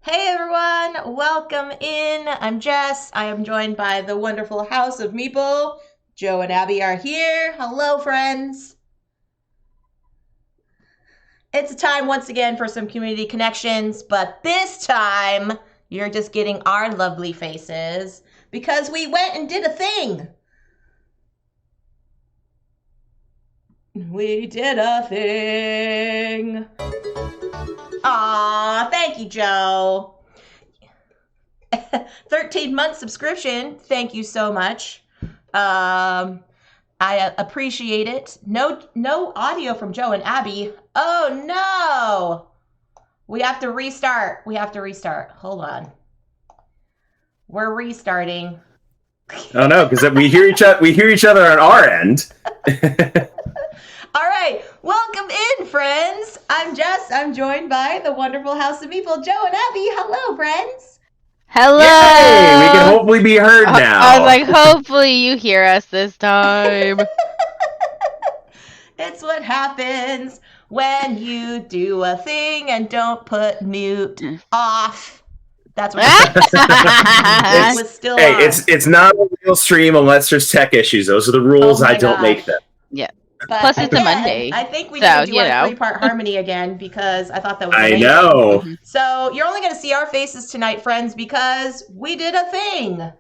Hey everyone, welcome in. I'm Jess. I am joined by the wonderful House of Meeple. Joe and Abby are here. Hello, friends. It's time once again for some community connections, but this time you're just getting our lovely faces because we went and did a thing. We did a thing. Aw, thank you, Joe. 13-month subscription. Thank you so much. I appreciate it. No audio from Joe and Abby. Oh no! We have to restart. Hold on. We're restarting. Oh no, because we hear each other on our end. All right, welcome in, friends. I'm Jess. I'm joined by the wonderful House of Meeple, Joe and Abby. Hello, friends. Hello. Yay! We can hopefully be heard now. I was like, hopefully you hear us this time. It's what happens when you do a thing and don't put mute off. That's what it was still Hey, on. it's not a real stream unless there's tech issues. Those are the rules. Oh my I don't gosh. make them. Yeah. But Plus, it's a again, Monday. I think we So, need to do you our know. 3-part harmony again because I thought that was I amazing. know. So you're only going to see our faces tonight, friends, because we did a thing.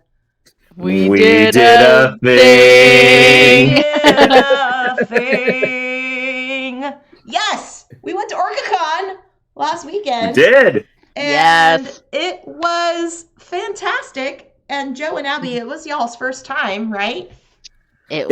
We did a thing. We did a thing. Yes, we went to OrcaCon last weekend. We did. And Yes. it was fantastic. And Joe and Abby, it was y'all's first time, right? It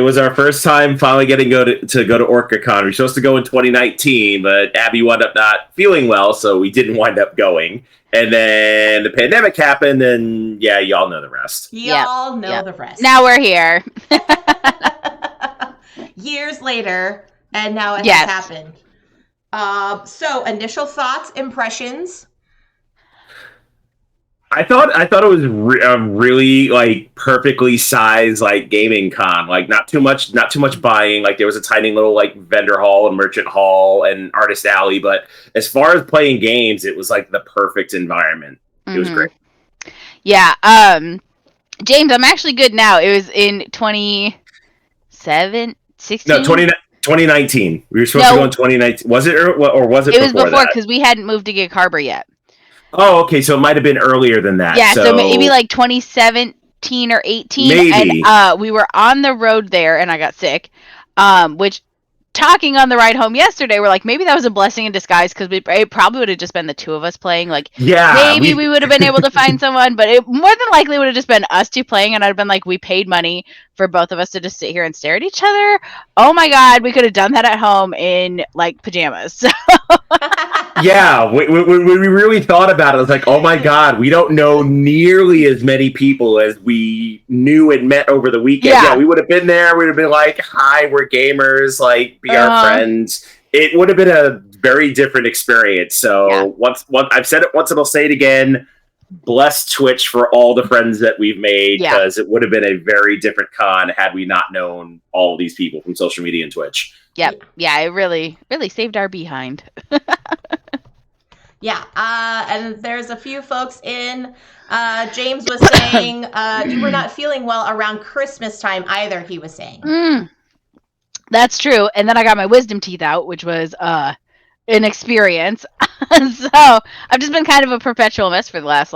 was our first time finally getting to go to OrcaCon. We were supposed to go in 2019, but Abby wound up not feeling well, so we didn't wind up going. And then the pandemic happened, and yeah, y'all know the rest. Y'all know the rest. Now we're here. Years later, and now it has happened. So initial thoughts, impressions. I thought it was a really like perfectly sized like gaming con. Like not too much buying. Like there was a tiny little like vendor hall and merchant hall and artist alley, but as far as playing games, it was like the perfect environment. It was great. Yeah. James, I'm actually good now. It was in 2016. No, 2019. We were supposed to go in 2019. Was it or was it? It was before that? because we hadn't moved to Gig Harbor yet. Oh, okay. So it might have been earlier than that. Yeah, so maybe like 2017 or 18. Maybe. And we were on the road there, and I got sick. Which, talking on the ride home yesterday, we're like, maybe that was a blessing in disguise because it probably would have just been the two of us playing. Like, maybe we would have been able to find someone, but it more than likely would have just been us two playing, and I'd have been like, we paid money for both of us to just sit here and stare at each other. Oh my god, we could have done that at home in like pajamas. So. Yeah, when we really thought about it, I was like, oh my god, we don't know nearly as many people as we knew and met over the weekend. Yeah, we would have been there. We would have been like, hi, we're gamers, like, be our friends. It would have been a very different experience. So once I've said it once and I'll say it again, bless Twitch for all the friends that we've made, because it would have been a very different con had we not known all of these people from social media and Twitch. Yep. Yeah, it really, really saved our behind. Yeah, and there's a few folks in. James was saying you were not feeling well around Christmas time either, he was saying. That's true. And then I got my wisdom teeth out, which was an experience. So I've just been kind of a perpetual mess for the last,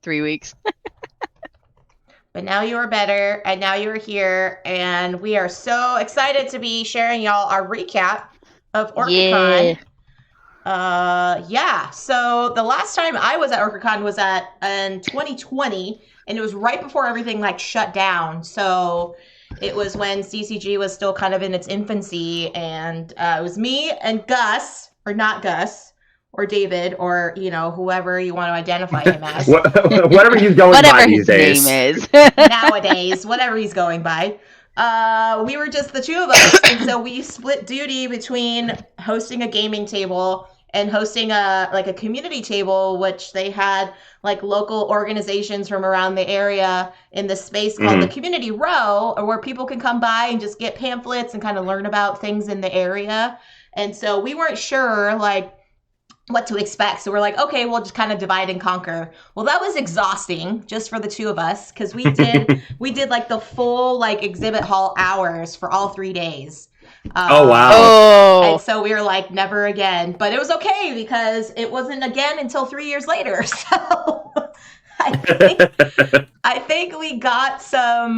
3 weeks. But now you are better, and now you're here, and we are so excited to be sharing y'all our recap of OrcaCon. So the last time I was at OrcaCon was in 2020, and it was right before everything shut down. So it was when CCG was still kind of in its infancy, and it was me and Gus, or not Gus, or David, or whoever you want to identify him as. Whatever he's going by these days. Whatever his name is. Nowadays, whatever he's going by. We were just the two of us, and so we split duty between hosting a gaming table and hosting a community table, which they had local organizations from around the area in the space called the Community Row, where people can come by and just get pamphlets and kind of learn about things in the area. And so we weren't sure what to expect. So we're like, okay, we'll just kind of divide and conquer. Well, that was exhausting just for the two of us because we did like the full like exhibit hall hours for all 3 days. Oh wow! And so we were like, never again. But it was okay because it wasn't again until 3 years later. So I think we got some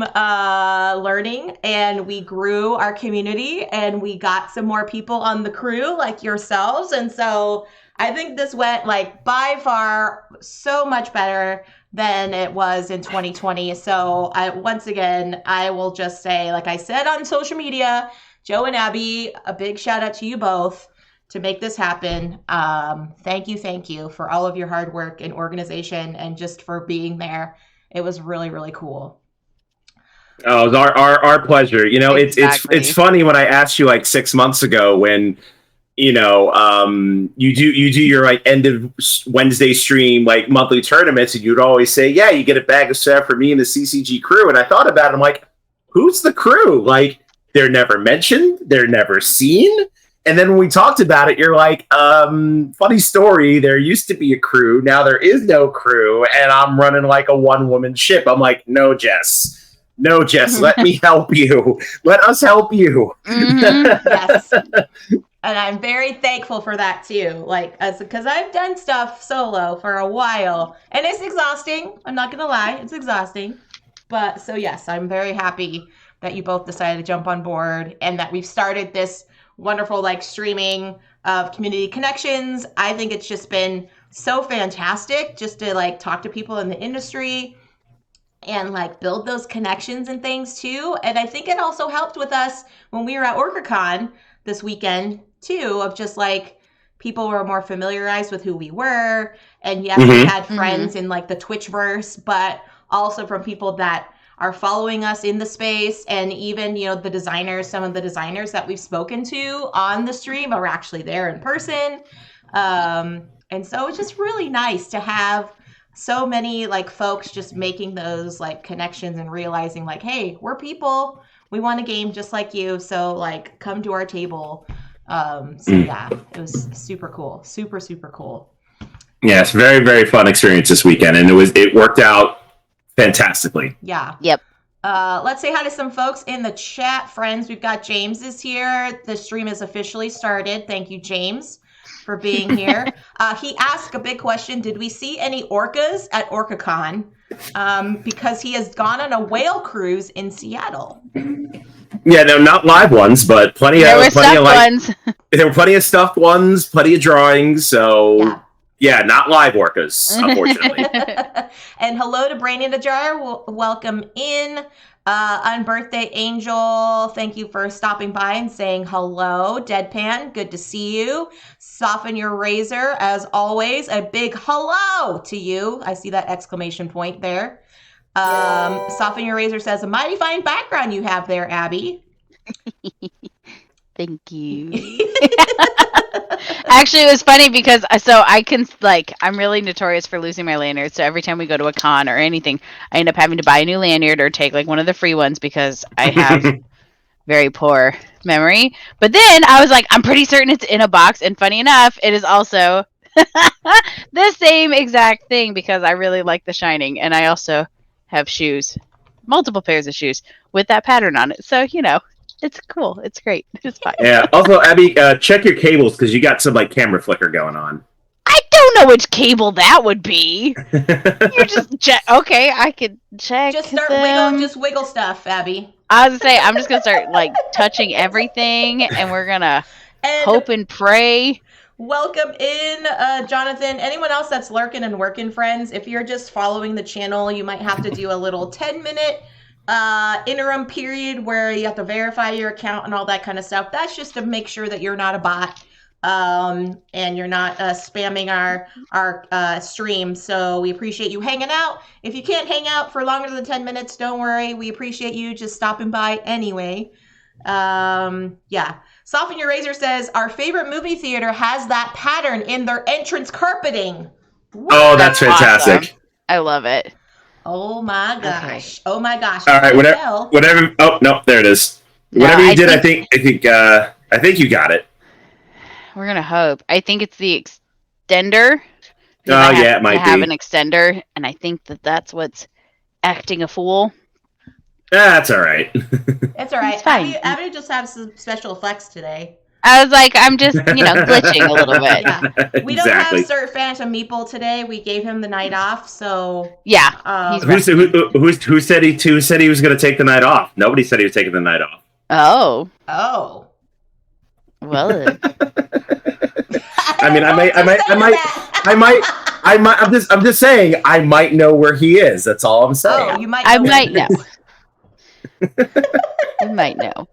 learning, and we grew our community, and we got some more people on the crew like yourselves. And so I think this went like by far so much better than it was in 2020. So once again, I will just say, like I said on social media, Joe and Abby, a big shout out to you both to make this happen. Thank you for all of your hard work and organization and just for being there. It was really, really cool. Oh, it was our pleasure. You know, exactly. it's funny when I asked you like 6 months ago when, you know, you do your like end of Wednesday stream, like monthly tournaments, and you'd always say, yeah, you get a bag of stuff for me and the CCG crew. And I thought about it, I'm like, who's the crew? Like, they're never mentioned, they're never seen. And then when we talked about it, you're like, funny story, there used to be a crew, now there is no crew, and I'm running like a one-woman ship. I'm like, no, Jess, let me help you. Let us help you. Yes. And I'm very thankful for that too. Like, because I've done stuff solo for a while, and it's exhausting. I'm not gonna lie, it's exhausting. But so yes, I'm very happy that you both decided to jump on board, and that we've started this wonderful like streaming of community connections. I think it's just been so fantastic just to like talk to people in the industry and like build those connections and things too. And I think it also helped with us when we were at OrcaCon this weekend too, of just like people were more familiarized with who we were. And yes, we had friends in like the Twitchverse, but also from people that are following us in the space, and even, you know, the designers, some of the designers that we've spoken to on the stream are actually there in person. And so it's just really nice to have so many like folks just making those like connections and realizing like, hey, we're people, we want a game just like you, so like come to our table. So yeah, it was super cool, super cool. Yes, very, very fun experience this weekend, and it worked out fantastically. Yeah. Yep. Let's say hi to some folks in the chat, friends. We've got James is here. The stream is officially started. Thank you, James, for being here. He asked a big question. Did we see any orcas at OrcaCon? Because he has gone on a whale cruise in Seattle. Yeah, no, not live ones, but plenty of ones. There were plenty of stuffed ones, plenty of drawings. So yeah, not live orcas, unfortunately. And hello to Brain in a Jar. Welcome in. Unbirthday Angel, thank you for stopping by and saying hello. Deadpan, good to see you. Soften Your Razor, as always, a big hello to you. I see that exclamation point there. Soften Your Razor says, a mighty fine background you have there, Abby. Thank you. Actually, it was funny because I'm really notorious for losing my lanyard. So every time we go to a con or anything, I end up having to buy a new lanyard or take like one of the free ones because I have very poor memory. But then I was like, I'm pretty certain it's in a box. And funny enough, it is also the same exact thing because I really like The Shining. And I also have shoes, multiple pairs of shoes with that pattern on it. So, you know. It's cool. It's great. It's fine. Yeah. Also, Abby, check your cables because you got some like camera flicker going on. I don't know which cable that would be. You just check. Okay, I could check. Just start wiggle stuff, Abby. I was gonna say I'm just gonna start like touching everything, and we're gonna hope and pray. Welcome in, Jonathan. Anyone else that's lurking and working, friends? If you're just following the channel, you might have to do a little 10-minute. Interim period where you have to verify your account and all that kind of stuff. That's just to make sure that you're not a bot and you're not spamming our stream. So we appreciate you hanging out. If you can't hang out for longer than 10 minutes, don't worry. We appreciate you just stopping by anyway. Yeah. Soften Your Razor says, our favorite movie theater has that pattern in their entrance carpeting. Oh, that's fantastic. Awesome. I love it. Oh my gosh! Okay. Oh my gosh! All right, whatever. Oh no, there it is. Whatever you did, I think you got it. We're gonna hope. I think it's the extender. Oh, yeah, it might have be. an extender, and I think that's what's acting a fool. That's all right. It's all right. It's fine. Abby just have some special effects today. I was like, I'm just, glitching a little bit. Yeah. We don't have Sir Phantom Meeple today. We gave him the night off, so yeah. Who said he was going to take the night off? Nobody said he was taking the night off. Oh. I Well. mean, I'm just saying, I might know where he is. That's all I'm saying. Oh, you might know. I might know. You might know.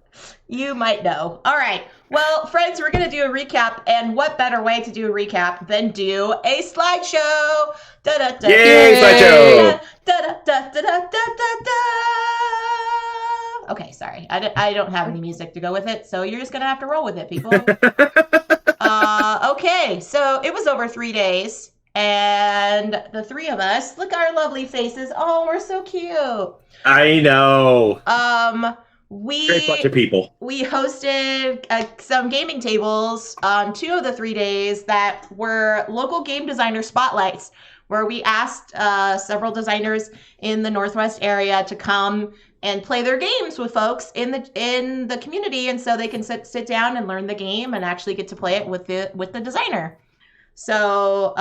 You might know. All right. Well, friends, we're going to do a recap. And what better way to do a recap than do a slideshow? Yay, slideshow! Okay, sorry. I don't have any music to go with it, so you're just going to have to roll with it, people. Okay, so it was over 3 days. And the three of us, look at our lovely faces. Oh, we're so cute. I know. Great bunch of people. We hosted some gaming tables on 2 of the 3 days that were local game designer spotlights, where we asked several designers in the Northwest area to come and play their games with folks in the community, and so they can sit down and learn the game and actually get to play it with the designer. So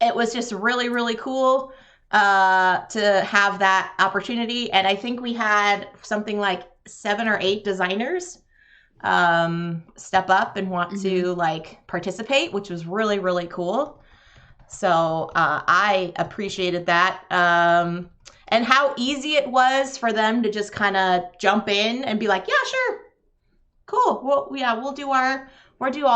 it was just really, really cool to have that opportunity. And I think we had something like 7 or 8 designers step up and want to participate, which was really, really cool. So I appreciated that. And how easy it was for them to just kind of jump in and be like, yeah, sure. Cool. Well, yeah, we'll do our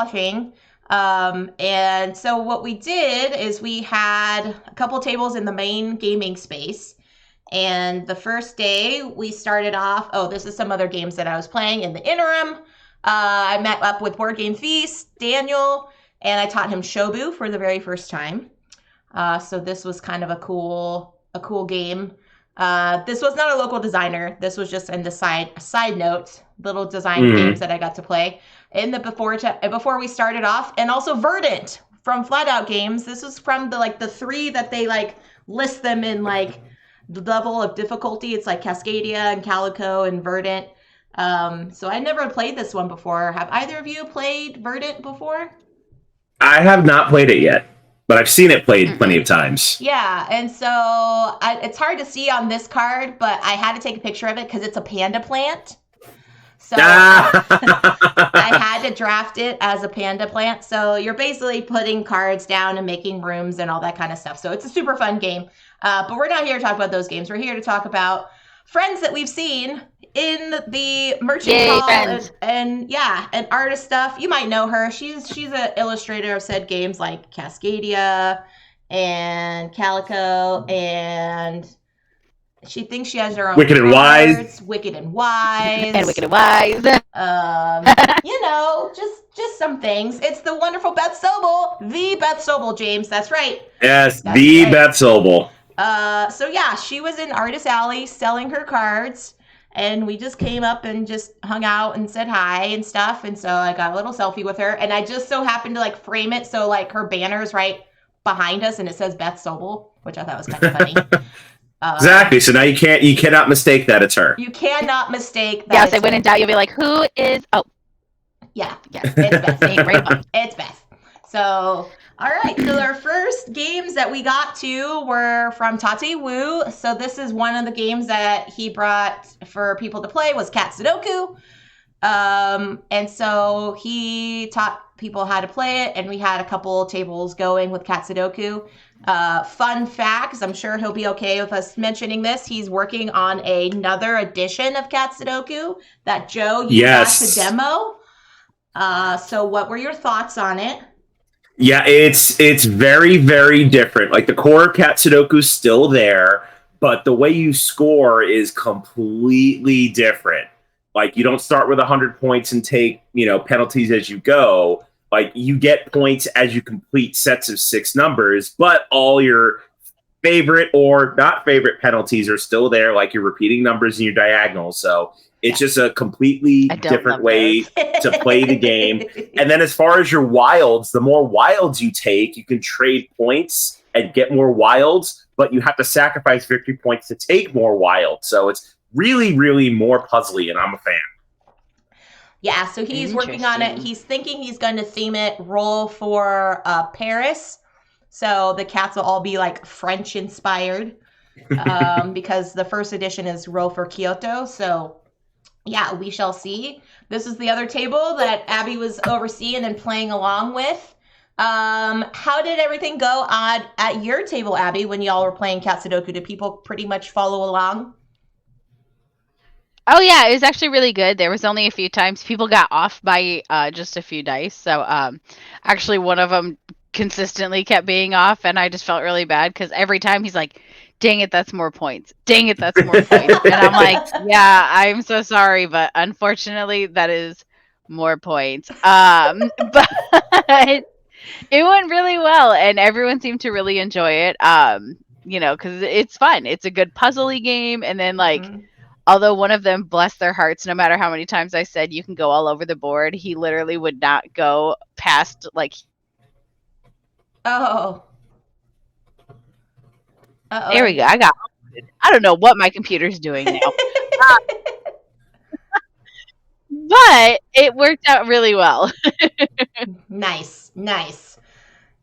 thing. And so what we did is we had a couple tables in the main gaming space. And the first day we started off, this is some other games that I was playing in the interim. I met up with Board Game Feast, Daniel, and I taught him Shobu for the very first time. So this was kind of a cool game. This was not a local designer. This was just in the side note, little design games that I got to play in the before we started off. And also Verdant from Flat Out Games. This was from the 3 that they list them in the level of difficulty. It's like Cascadia and Calico and Verdant. So I never played this one before. Have either of you played Verdant before? I have not played it yet, but I've seen it played plenty of times. Yeah, and so it's hard to see on this card, but I had to take a picture of it because it's a panda plant. So I had to draft it as a panda plant. So you're basically putting cards down and making rooms and all that kind of stuff. So it's a super fun game. But we're not here to talk about those games. We're here to talk about friends that we've seen in the merchant hall and artist stuff. You might know her. She's an illustrator of said games like Cascadia and Calico, and she thinks she has her own Wicked and Wise. Wicked and Wise. And Wicked and Wise. Just some things. It's the wonderful Beth Sobel. The Beth Sobel, James. That's right. Yes, That's the right. Beth Sobel. So yeah, she was in Artist Alley selling her cards, and we just came up and just hung out and said hi and stuff. And so I got a little selfie with her, and I just so happened to frame it so her banner's right behind us, and it says Beth Sobel, which I thought was kind of funny. Exactly. So now you cannot mistake that it's her. You cannot mistake that. Yes, when in doubt, you'll be like, who is? Oh, yeah, it's Beth. It's Beth. So, all right. So our first games that we got to were from Tate Wu. So this is one of the games that he brought for people to play was Cat Sudoku. And so he taught people how to play it, and we had a couple tables going with Cat Sudoku. Fun facts, I'm sure he'll be okay with us mentioning this. He's working on another edition of Cat Sudoku that Joe got to demo. So what were your thoughts on it? Yeah, it's very, very different. The core Cat Sudoku's still there, but the way you score is completely different. You don't start with 100 points and take, penalties as you go. You get points as you complete sets of 6 numbers, but all your favorite or not favorite penalties are still there, your repeating numbers in your diagonals. So It's just a completely different way to play the game. And then as far as your wilds, the more wilds you take, you can trade points and get more wilds, but you have to sacrifice victory points to take more wilds. So it's really, really more puzzly, and I'm a fan. Yeah, so he's working on it. He's thinking he's going to theme it roll for Paris. So the cats will all be like French inspired because the first edition is roll for Kyoto. So yeah, we shall see. This is the other table that Abby was overseeing and playing along with. How did everything go at your table, Abby, when y'all were playing Cat Sudoku? Did people pretty much follow along? Oh yeah, it was actually really good. There was only a few times people got off by just a few dice. So actually one of them consistently kept being off, and I just felt really bad because every time he's like, dang it, that's more points. Dang it, that's more points. And I'm like, yeah, I'm so sorry, but unfortunately that is more points. But it went really well, and everyone seemed to really enjoy it. Because it's fun. It's a good puzzly game, and then although one of them, bless their hearts, no matter how many times I said you can go all over the board, he literally would not go past Oh. Uh-oh. There we go. I don't know what my computer's doing now. But it worked out really well. Nice.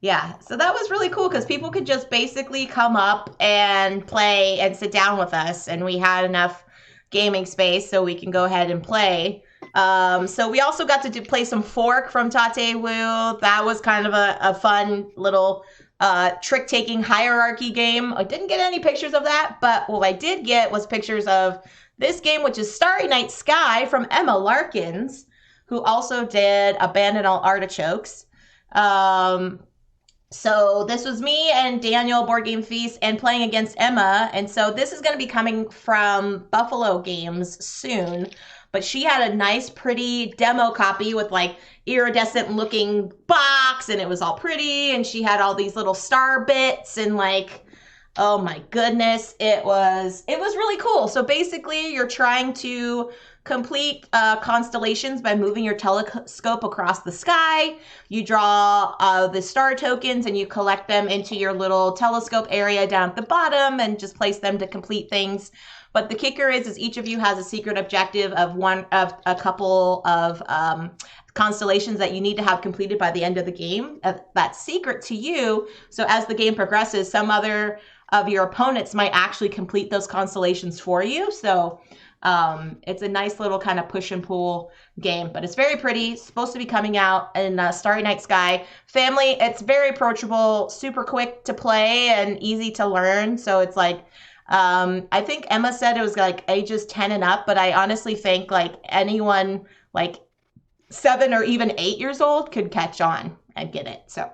Yeah, so that was really cool because people could just basically come up and play and sit down with us, and we had enough gaming space so we can go ahead and play. So we also got to play some Fork from Tate Wu. That was kind of a fun little trick-taking hierarchy game. I didn't get any pictures of that, but what I did get was pictures of this game, which is Starry Night Sky from Emma Larkins, who also did Abandoned All Artichokes. So this was me and Daniel, Board Game Feast, and playing against Emma. And so this is going to be coming from Buffalo Games soon. But she had a nice, pretty demo copy with iridescent looking box, and it was all pretty. And she had all these little star bits, and oh my goodness, it was really cool. So basically, you're trying to complete constellations by moving your telescope across the sky. You draw the star tokens and you collect them into your little telescope area down at the bottom and just place them to complete things. But the kicker is each of you has a secret objective of a couple of constellations that you need to have completed by the end of the game. That's secret to you. So as the game progresses, some other of your opponents might actually complete those constellations for you. So it's a nice little kind of push and pull game, but it's very pretty. It's supposed to be coming out in Starry Night Sky. Family, it's very approachable, super quick to play and easy to learn. So it's I think Emma said it was ages 10 and up, but I honestly think anyone 7 or even 8 years old could catch on and get it. So,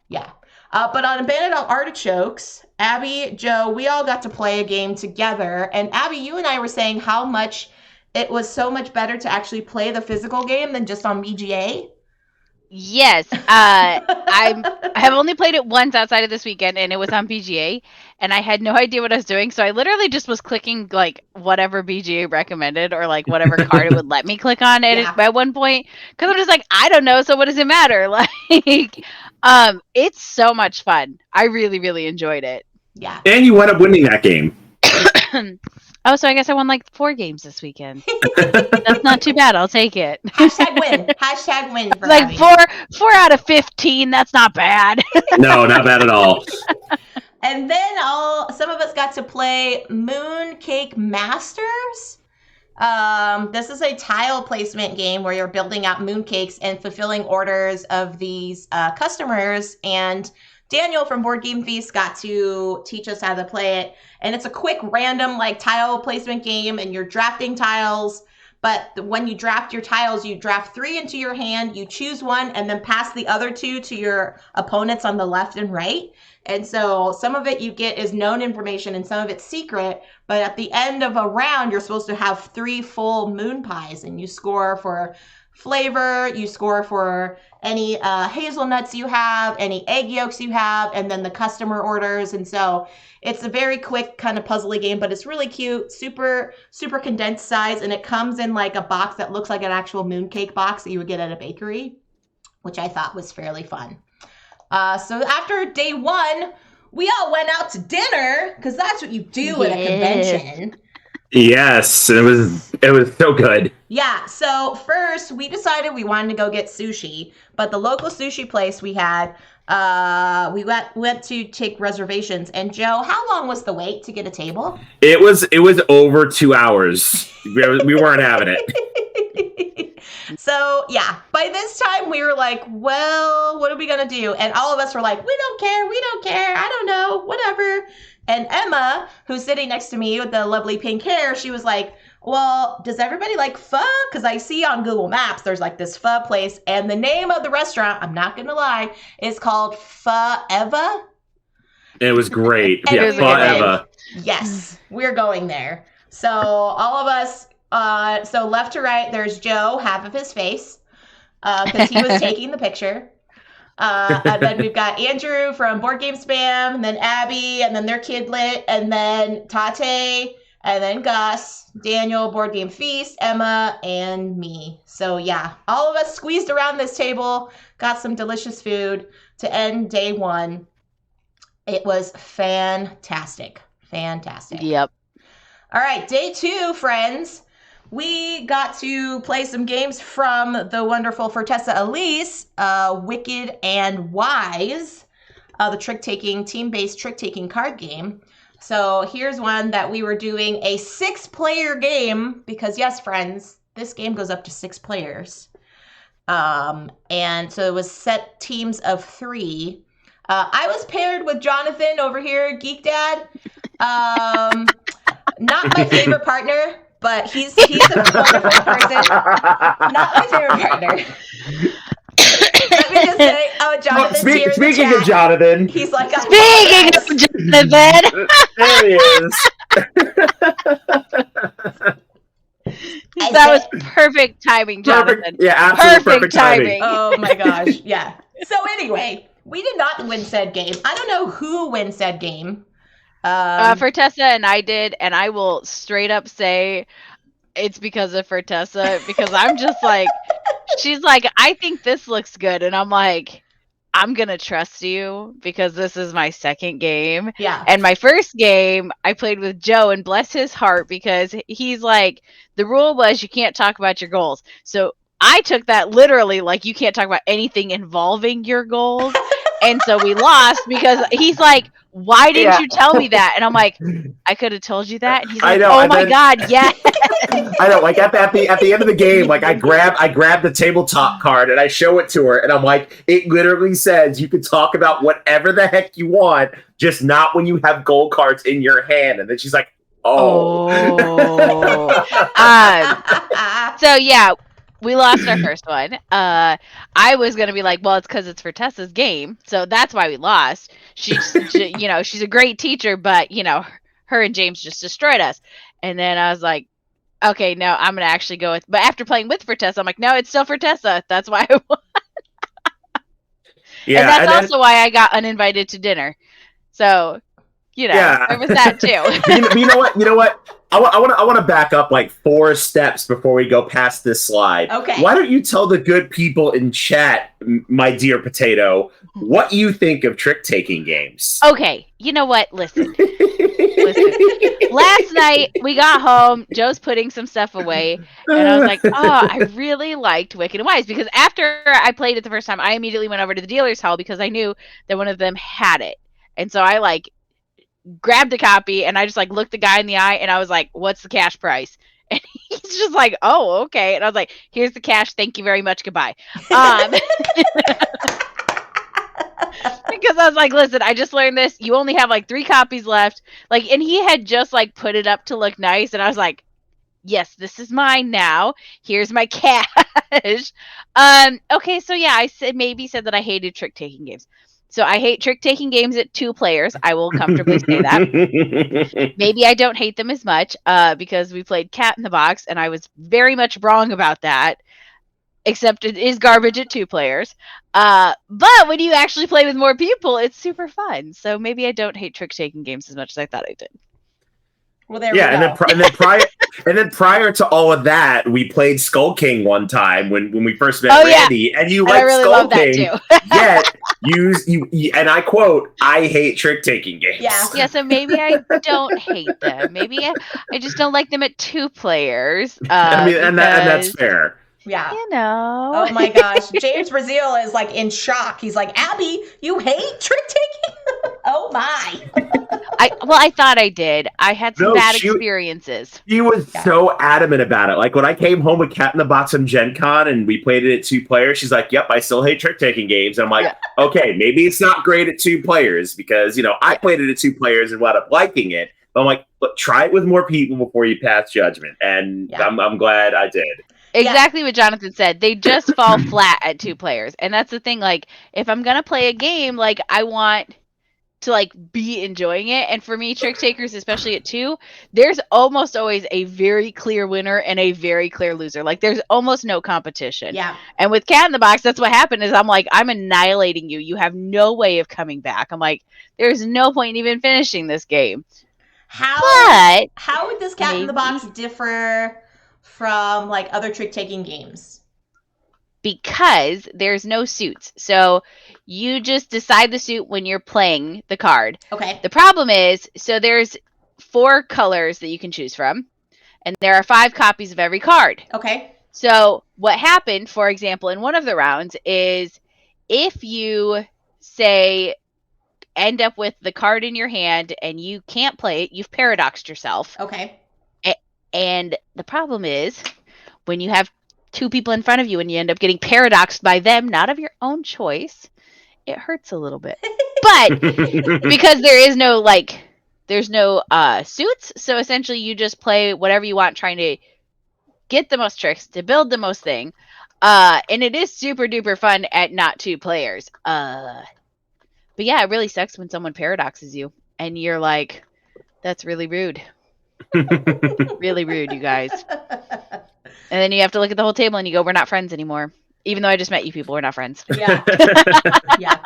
yeah. But on Abandoned Artichokes, Abby, Joe, we all got to play a game together. And Abby, you and I were saying how much it was so much better to actually play the physical game than just on BGA. Yes. I have only played it once outside of this weekend, and it was on BGA, and I had no idea what I was doing. So I literally just was clicking whatever BGA recommended or whatever card it would let me click on at one point. Because I'm just I don't know. So what does it matter? It's so much fun. I really, really enjoyed it. Yeah. And you wound up winning that game. Oh, so I guess I won 4 games this weekend. That's not too bad. I'll take it. Hashtag win. Hashtag win. For Abby. 4 out of 15. That's not bad. No, not bad at all. And then some of us got to play Mooncake Masters. This is a tile placement game where you're building out mooncakes and fulfilling orders of these customers. And Daniel from Board Game Feast got to teach us how to play it. And it's a quick, random, tile placement game, and you're drafting tiles. But when you draft your tiles, you draft 3 into your hand, you choose one, and then pass the other 2 to your opponents on the left and right. And so some of it you get is known information and some of it's secret. But at the end of a round, you're supposed to have 3 full moon pies, and you score for flavor, you score for any hazelnuts you have, any egg yolks you have, and then the customer orders. And so it's a very quick kind of puzzly game, but it's really cute, super, super condensed size. And it comes in like a box that looks like an actual mooncake box that you would get at a bakery, which I thought was fairly fun. So after day 1, we all went out to dinner because that's what you do at a convention. Yes, it was so good. Yeah, so first we decided we wanted to go get sushi, but the local sushi place we had, we went to take reservations. And Joe, how long was the wait to get a table? It was over 2 hours. We weren't having it. So yeah, by this time we were like, well, what are we gonna do? And all of us were like, we don't care, I don't know, whatever. And Emma, who's sitting next to me with the lovely pink hair, she was like, well, does everybody like pho? Because I see on Google Maps there's like this pho place, and the name of the restaurant, I'm not gonna lie, is called Pho Eva. It was great. Yeah, Pho Eva. Yes, we're going there. So all of us, so left to right, there's Joe, half of his face, because he was taking the picture. And then we've got Andrew from Board Game Spam, and then Abby, and then their Kidlit, and then Tate, and then Gus, Daniel, Board Game Feast, Emma, and me. So yeah, all of us squeezed around this table, got some delicious food to end day 1. It was fantastic. Fantastic. Yep. All right, day 2, friends. We got to play some games from the wonderful Fortessa Elise, Wicked and Wise, the team-based trick-taking card game. So here's one that we were doing a 6-player game, because yes, friends, this game goes up to 6 players. And so it was set teams of 3. I was paired with Jonathan over here, Geek Dad. Not my favorite partner, but he's a wonderful person. Not my favorite partner. Let me just say, Jonathan's here in the Speaking chat. Of Jonathan. He's like, speaking of Jonathan. There he is. That was perfect timing, Jonathan. Yeah, absolutely perfect timing. Oh my gosh, yeah. So anyway, we did not win said game. I don't know who wins said game. Fortessa and I did, and I will straight up say it's because of Fortessa, because I'm just like, she's like, I think this looks good, and I'm like, I'm gonna trust you because this is my second game. Yeah. And my first game I played with Joe, and bless his heart, because he's like, the rule was you can't talk about your goals. So I took that literally, like, you can't talk about anything involving your goals. And so we lost because he's like, why didn't you tell me that? And I'm like, I could have told you that. And he's like, oh my God, yes. I know, like at the end of the game, like I grab the tabletop card and I show it to her, and I'm like, it literally says you can talk about whatever the heck you want, just not when you have gold cards in your hand. And then she's like, oh. So yeah, we lost our first one. I was gonna be like, well, it's because it's for Tessa's game, so that's why we lost. She's a great teacher, but her and James just destroyed us. And then I was like, okay, no, I'm gonna actually go with. But after playing with Fortessa, I'm like, no, it's still Fortessa. That's why I won. Yeah, and that's also why I got uninvited to dinner. So, there was that too. You know what? I want to back up like 4 steps before we go past this slide. Okay. Why don't you tell the good people in chat, my dear Potato, what you think of trick-taking games? Okay. You know what? Listen. Last night we got home. Joe's putting some stuff away, and I was like, "Oh, I really liked Wicked and Wise," because after I played it the first time, I immediately went over to the dealer's hall because I knew that one of them had it, and so I grabbed a copy and I just looked the guy in the eye and I was like, what's the cash price? And he's just like, oh, okay. And I was like, here's the cash. Thank you very much. Goodbye. Because I was like, listen, I just learned this. You only have 3 copies left. And he had just put it up to look nice. And I was like, yes, this is mine now. Here's my cash. Okay. So yeah, I said that I hated trick-taking games. So I hate trick-taking games at 2 players. I will comfortably say that. Maybe I don't hate them as much because we played Cat in the Box, and I was very much wrong about that. except it is garbage at 2 players. But when you actually play with more people, it's super fun. So maybe I don't hate trick-taking games as much as I thought I did. Well, there we go. And then prior to all of that, we played Skull King one time when we first met Randy, and you liked really Skull King. Yet you and I quote, "I hate trick taking games." Yeah. So maybe I don't hate them. Maybe I just don't like them at 2 players. I mean, and that's fair. Yeah. You know. Oh my gosh. James Brazil is like in shock. He's like, Abby, you hate trick taking? Oh my. I thought I did. I had some bad experiences. He was so adamant about it. Like when I came home with Cat in the Box from Gen Con and we played it at 2 players, she's like, yep, I still hate trick taking games. And I'm like, okay, maybe it's not great at 2 players because, I played it at 2 players and wound up liking it. But I'm like, look, try it with more people before you pass judgment. And I'm glad I did. Exactly what Jonathan said. They just fall flat at 2 players. And that's the thing. Like, if I'm going to play a game, like, I want to, like, be enjoying it. And for me, trick takers, especially at 2, there's almost always a very clear winner and a very clear loser. Like, there's almost no competition. Yeah. And with Cat in the Box, that's what happened is I'm like, I'm annihilating you. You have no way of coming back. I'm like, there's no point in even finishing this game. How would this Cat in the Box differ from like other trick-taking games? Because there's no suits. So you just decide the suit when you're playing the card. Okay. The problem is, so there's 4 colors that you can choose from, and there are 5 copies of every card. Okay. So what happened, for example, in one of the rounds is if you, say, end up with the card in your hand and you can't play it, you've paradoxed yourself. Okay. And the problem is when you have 2 people in front of you and you end up getting paradoxed by them, not of your own choice, it hurts a little bit. But because there's no suits, so essentially you just play whatever you want, trying to get the most tricks to build the most thing. And it is super duper fun at not 2 players. But yeah, it really sucks when someone paradoxes you and you're like, that's really rude. Really rude, you guys. And then you have to look at the whole table and you go, we're not friends anymore. Even though I just met you people, we're not friends. Yeah. Yeah.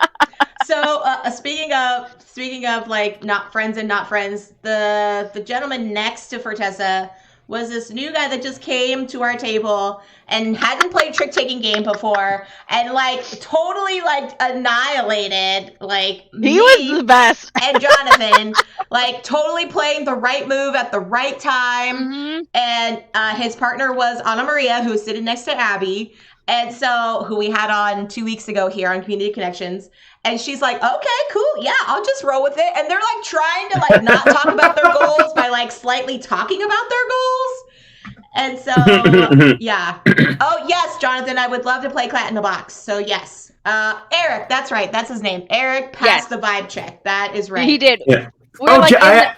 So speaking of like not friends and not friends, the gentleman next to Fortessa was this new guy that just came to our table and hadn't played trick-taking game before and like totally like annihilated like he was the best. And Jonathan like totally playing the right move at the right time. Mm-hmm. And his partner was Anna Maria, who was sitting next to Abby. And so, who we had on 2 weeks ago here on Community Connections. And she's like, okay, cool. Yeah, I'll just roll with it. And they're like trying to like not talk about their goals by like slightly talking about their goals. And so, yeah. Oh, yes, Jonathan, I would love to play Cat in the Box. So, yes. Eric, that's right. That's his name. Eric passed the vibe check. That is right. He did. Yeah. I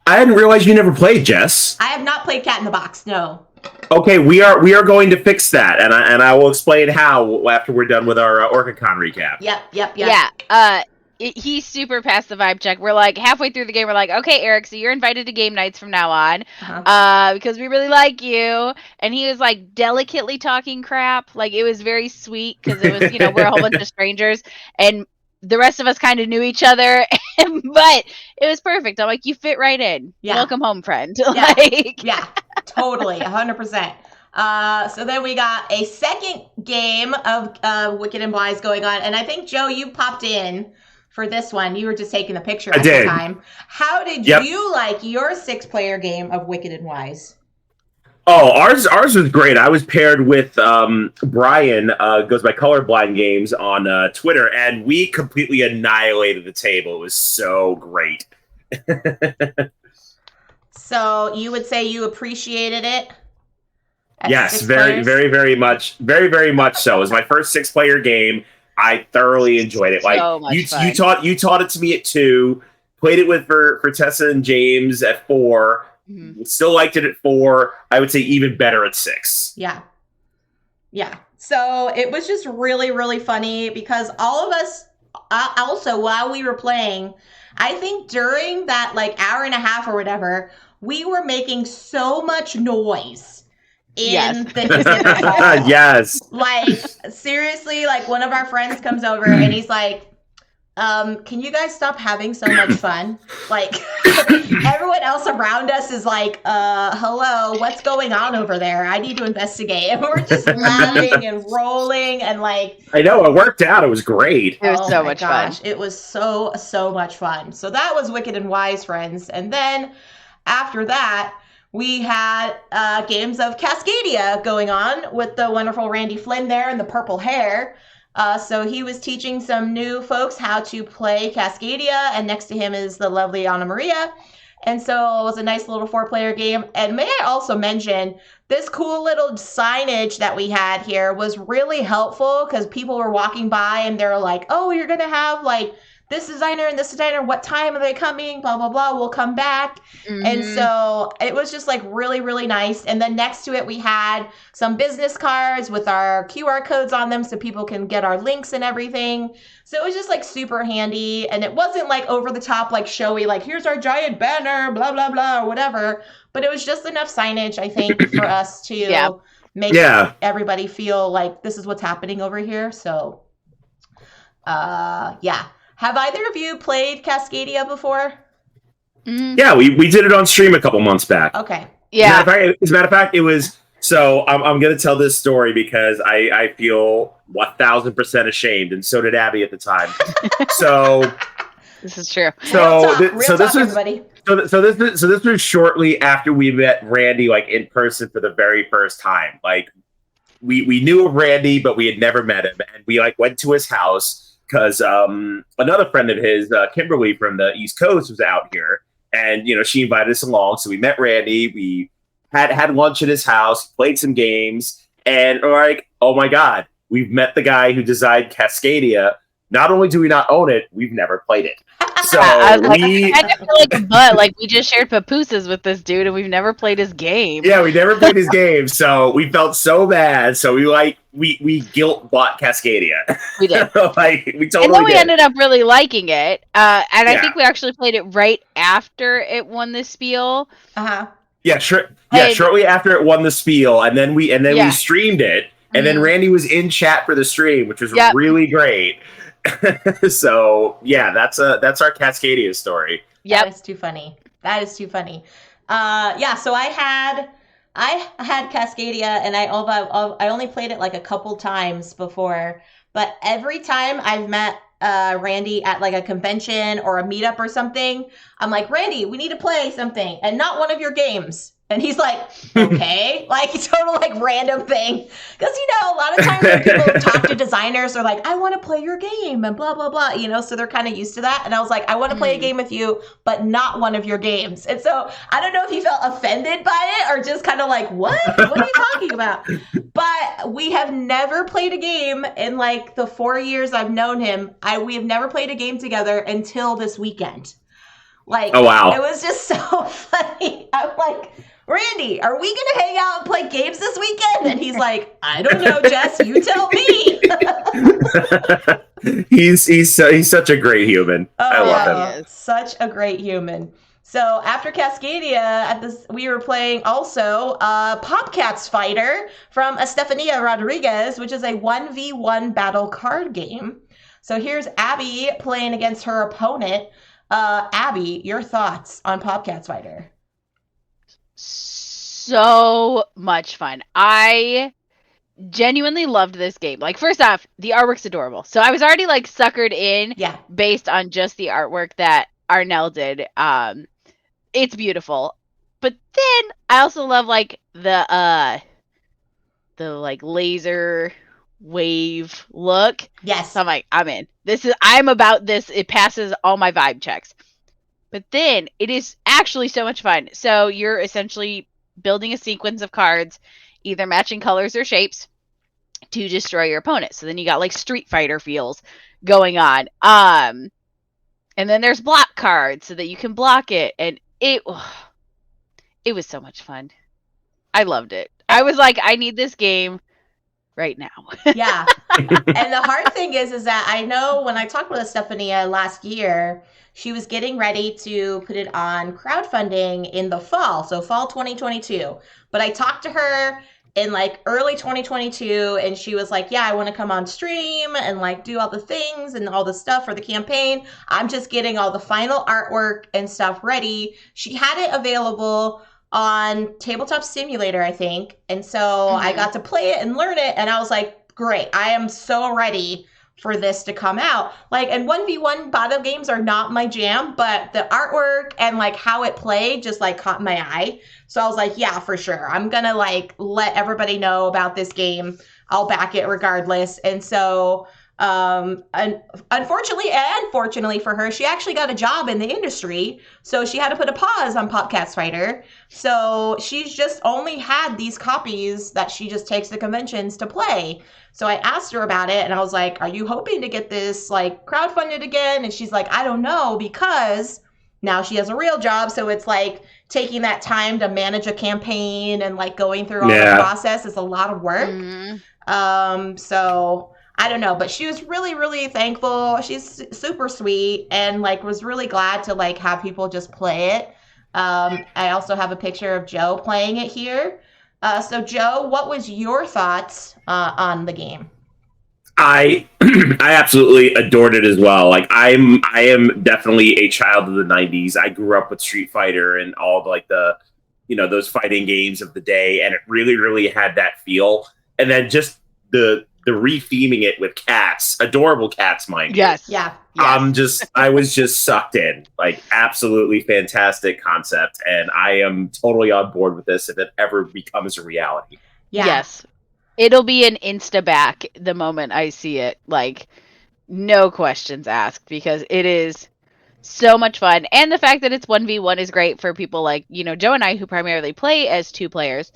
hadn't realized you never played, Jess. I have not played Cat in the Box, no. Okay, we are going to fix that, and I will explain how after we're done with our OrcaCon recap. Yep. Yeah. He super passed the vibe check. We're like halfway through the game. We're like, okay, Eric, so you're invited to game nights from now on, because we really like you. And he was like delicately talking crap. Like it was very sweet because it was we're a whole bunch of strangers and the rest of us kind of knew each other, but it was perfect. I'm like, you fit right in. Yeah. Welcome home, friend. Yeah. Yeah. Totally, 100%. So then we got a second game of Wicked and Wise going on, and I think Joe, you popped in for this one. You were just taking a picture at the time. How did you like your 6-player game of Wicked and Wise? Oh, ours was great. I was paired with Brian, goes by Colorblind Games on Twitter, and we completely annihilated the table. It was so great. So you would say you appreciated it? Yes, very, very, very much. Very, very much so. It was my first 6-player game. I thoroughly enjoyed it. Like so much fun. You taught it to me at 2, played it with for Tessa and James at 4. Mm-hmm. Still liked it at 4. I would say even better at 6. Yeah. So it was just really, really funny because all of us also while we were playing, I think during that like hour and a half or whatever, we were making so much noise in the exhibit hall. Yes. Like, seriously, like one of our friends comes over and he's like, can you guys stop having so much fun? Like, everyone else around us is like, hello, what's going on over there? I need to investigate. And we're just laughing and rolling and like. I know, it worked out. It was great. It was so much fun. It was so much fun. So that was Wicked and Wise, friends. And then after that, we had games of Cascadia going on with the wonderful Randy Flynn there and the purple hair. So he was teaching some new folks how to play Cascadia, and next to him is the lovely Anna Maria. And so it was a nice little 4-player game. And may I also mention, this cool little signage that we had here was really helpful because people were walking by and they're like, oh, you're going to have like this designer and this designer, what time are they coming? Blah, blah, blah. We'll come back. Mm-hmm. And so it was just like really, really nice. And then next to it, we had some business cards with our QR codes on them so people can get our links and everything. So it was just like super handy. And it wasn't like over the top, like showy, like here's our giant banner, blah, blah, blah, or whatever. But it was just enough signage, I think, for us to make everybody feel like this is what's happening over here. So, yeah. Have either of you played Cascadia before? Mm-hmm. Yeah, we did it on stream a couple months back. Okay. Yeah. As a matter of fact, it was... So I'm going to tell this story because I feel 1,000% ashamed, and so did Abby at the time. So... This is true. So this was shortly after we met Randy, like in person for the very first time. Like we knew of Randy, but we had never met him, and we like went to his house because another friend of his, Kimberly from the East Coast, was out here, and she invited us along. So we met Randy. We had lunch at his house, played some games, and we're like, oh my god, we've met the guy who designed Cascadia. Not only do we not own it, we've never played it. So I had to feel like a butt. Like we just shared papooses with this dude, and we've never played his game. Yeah, we never played his game, so we felt so bad. So we guilt bought Cascadia. We did. We totally. And then we ended up really liking it, and I think we actually played it right after it won the Spiel. Yeah, shortly after it won the Spiel, and then we streamed it, and then Randy was in chat for the stream, which was really great. So yeah, that's our Cascadia story. That is too funny. Yeah, so I had Cascadia, and I only played it like a couple times before, but every time I've met Randy at like a convention or a meetup or something, I'm like, Randy, we need to play something, and not one of your games. And he's like, okay, like total like random thing. Because, a lot of times when people talk to designers, they're like, I want to play your game and blah, blah, blah, so they're kind of used to that. And I was like, I want to play a game with you, but not one of your games. And so I don't know if he felt offended by it or just kind of like, what? What are you talking about? But we have never played a game in like the 4 years I've known him. We have never played a game together until this weekend. Like, oh, wow. It was just so funny. I'm like, Randy, are we going to hang out and play games this weekend? And he's like, I don't know, Jess, you tell me. he's such a great human. I love him. Such a great human. So after Cascadia, we were playing also Popcats Fighter from Estefania Rodriguez, which is a 1v1 battle card game. So here's Abby playing against her opponent. Abby, your thoughts on Popcats Fighter? So much fun. I genuinely loved this game. Like, first off, the artwork's adorable. So I was already like suckered in based on just the artwork that Arnell did. It's beautiful. But then I also love like the like laser wave look. Yes. So I'm like, I'm in. I'm about this. It passes all my vibe checks. But then it is actually so much fun. So you're essentially building a sequence of cards, either matching colors or shapes, to destroy your opponent. So then you got like Street Fighter feels going on. And then there's block cards so that you can block it. And it was so much fun. I loved it. I was like, I need this game right now. Yeah. And the hard thing is that I know when I talked with Estefania last year, she was getting ready to put it on crowdfunding in the fall. So fall 2022. But I talked to her in like early 2022, and she was like, yeah, I want to come on stream and like do all the things and all the stuff for the campaign. I'm just getting all the final artwork and stuff ready. She had it available on Tabletop Simulator, I think. And so I got to play it and learn it, and I was like, great, I am so ready for this to come out. Like, and 1v1 battle games are not my jam, but the artwork and like how it played just like caught my eye. So I was like, yeah, for sure. I'm gonna like let everybody know about this game. I'll back it regardless. And so unfortunately and fortunately for her, she actually got a job in the industry, so she had to put a pause on Popcats Fighter. So she's just only had these copies that she just takes to conventions to play. So I asked her about it, and I was like, are you hoping to get this like crowdfunded again? And she's like, I don't know, because now she has a real job, so it's like taking that time to manage a campaign and like going through all the process is a lot of work. So I don't know, but she was really, really thankful. She's super sweet and like was really glad to like have people just play it. I also have a picture of Joe playing it here. So Joe, what was your thoughts on the game? I absolutely adored it as well. Like I am definitely a child of the 90s. I grew up with Street Fighter and all like the those fighting games of the day, and it really, really had that feel. And then just the re-theming it with cats, adorable cats, mind you. Yes. Yeah. I was just sucked in. Like, absolutely fantastic concept, and I am totally on board with this if it ever becomes a reality. Yeah. Yes. It'll be an insta back the moment I see it. Like, no questions asked, because it is so much fun. And the fact that it's 1v1 is great for people like, Joe and I, who primarily play as 2 players.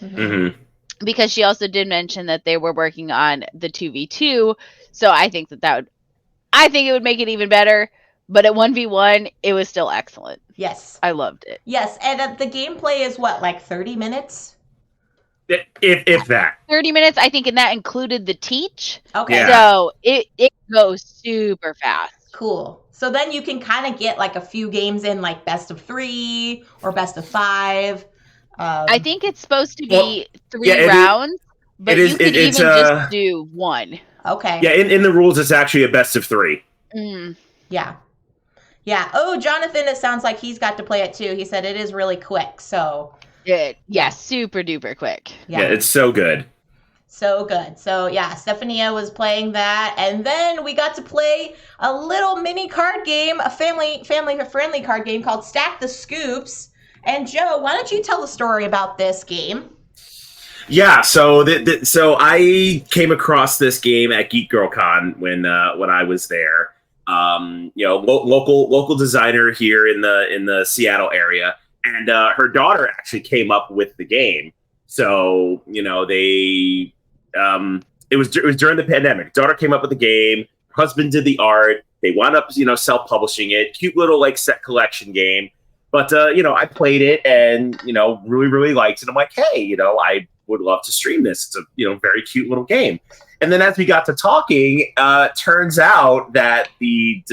Because she also did mention that they were working on the 2v2. So I think I think it would make it even better. But at 1v1, it was still excellent. Yes. I loved it. Yes. And the gameplay is what, like 30 minutes? If that. 30 minutes, I think, and that included the teach. Okay. Yeah. So it goes super fast. Cool. So then you can kind of get like a few games in, like best of 3 or best of 5. I think it's supposed to be 3 rounds, but you could even just do 1. Okay. Yeah, in the rules, it's actually a best of 3. Yeah. Yeah. Oh, Jonathan, it sounds like he's got to play it too. He said it is really quick. So. Yeah, super duper quick. Yeah, it's so good. So good. So yeah, Stephania was playing that, and then we got to play a little mini card game, a family friendly card game called Stack the Scoops. And Joe, why don't you tell the story about this game? Yeah, so so I came across this game at Geek Girl Con when I was there. Local designer here in the Seattle area, and her daughter actually came up with the game. So it was during the pandemic. Daughter came up with the game. Husband did the art. They wound up self-publishing it. Cute little like set collection game. But I played it and really, really liked it. I'm like, hey, I would love to stream this. It's a very cute little game. And then as we got to talking, turns out that the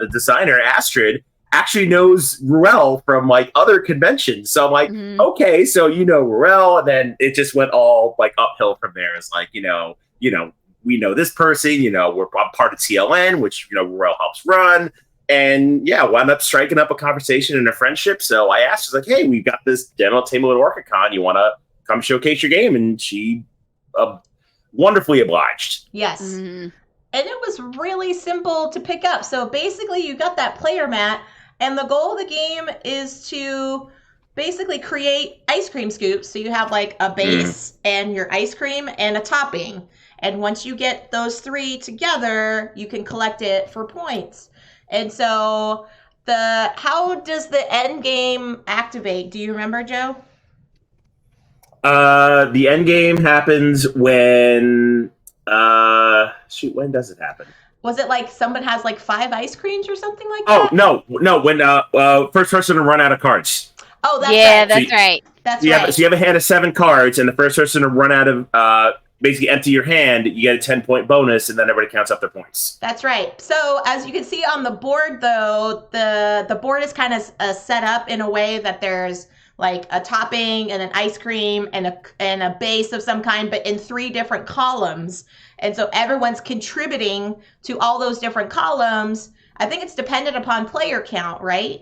designer Astrid actually knows Ruel from like other conventions. So I'm like, okay, so Ruel, and then it just went all like uphill from there. It's like we know this person. We're part of TLN, which Ruel helps run. And yeah, wound up striking up a conversation and a friendship. So I asked her, like, hey, we've got this demo table at OrcaCon. You want to come showcase your game? And she wonderfully obliged. Yes. And it was really simple to pick up. So basically you got that player mat, and the goal of the game is to basically create ice cream scoops. So you have like a base and your ice cream and a topping. And once you get those 3 together, you can collect it for points. And so how does the end game activate? Do you remember, Joe? The end game happens when when does it happen? Was it like someone has like 5 ice creams or something like that? Oh, no, when first person to run out of cards. Oh, that's right. That's right. That's right. So you have a hand of 7 cards, and the first person to run out of basically empty your hand, you get a 10-point bonus, and then everybody counts up their points. That's right. So as you can see on the board, though, the board is kind of set up in a way that there's like a topping and an ice cream and a base of some kind, but in 3 different columns. And so everyone's contributing to all those different columns. I think it's dependent upon player count, right?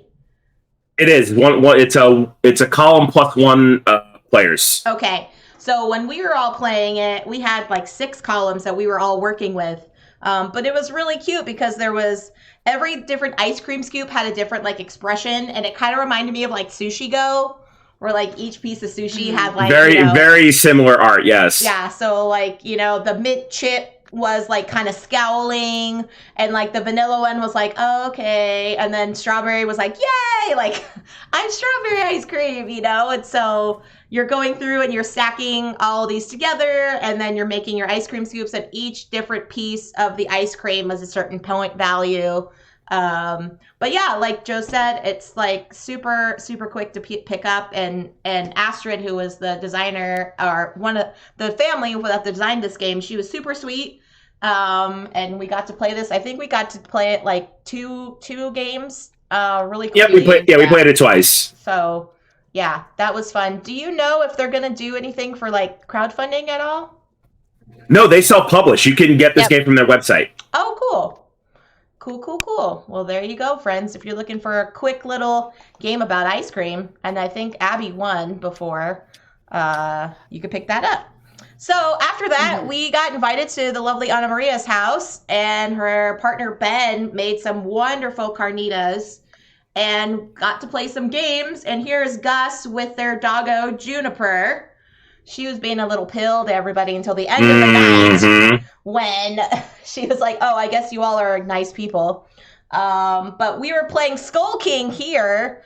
It is one. It's a column plus 1 players. Okay, so when we were all playing it, we had like 6 columns that we were all working with. But it was really cute because there was every different ice cream scoop had a different like expression, and it kind of reminded me of like Sushi Go, where like each piece of sushi had like very similar art. Yes. Yeah. So like the mint chip was like kind of scowling, and like the vanilla one was like, oh, okay, and then strawberry was like, yay, like I'm strawberry ice cream, and so you're going through and you're stacking all these together, and then you're making your ice cream scoops, and each different piece of the ice cream has a certain point value. But yeah, like Joe said, it's like super, super quick to pick up, and Astrid, who was the designer or one of the family that designed this game, she was super sweet. And we got to play this. I think we got to play it like two games. Really cool. Yeah, we played it twice. So yeah, that was fun. Do you know if they're gonna do anything for like crowdfunding at all? No, they self-publish. You can get this game from their website. Oh, cool. Cool. Well, there you go, friends. If you're looking for a quick little game about ice cream, and I think Abby won before, you could pick that up. So after that, we got invited to the lovely Anna Maria's house, and her partner Ben made some wonderful carnitas and got to play some games. And here's Gus with their doggo Juniper. She was being a little pill to everybody until the end of the night, when she was like, oh, I guess you all are nice people. But we were playing Skull King here,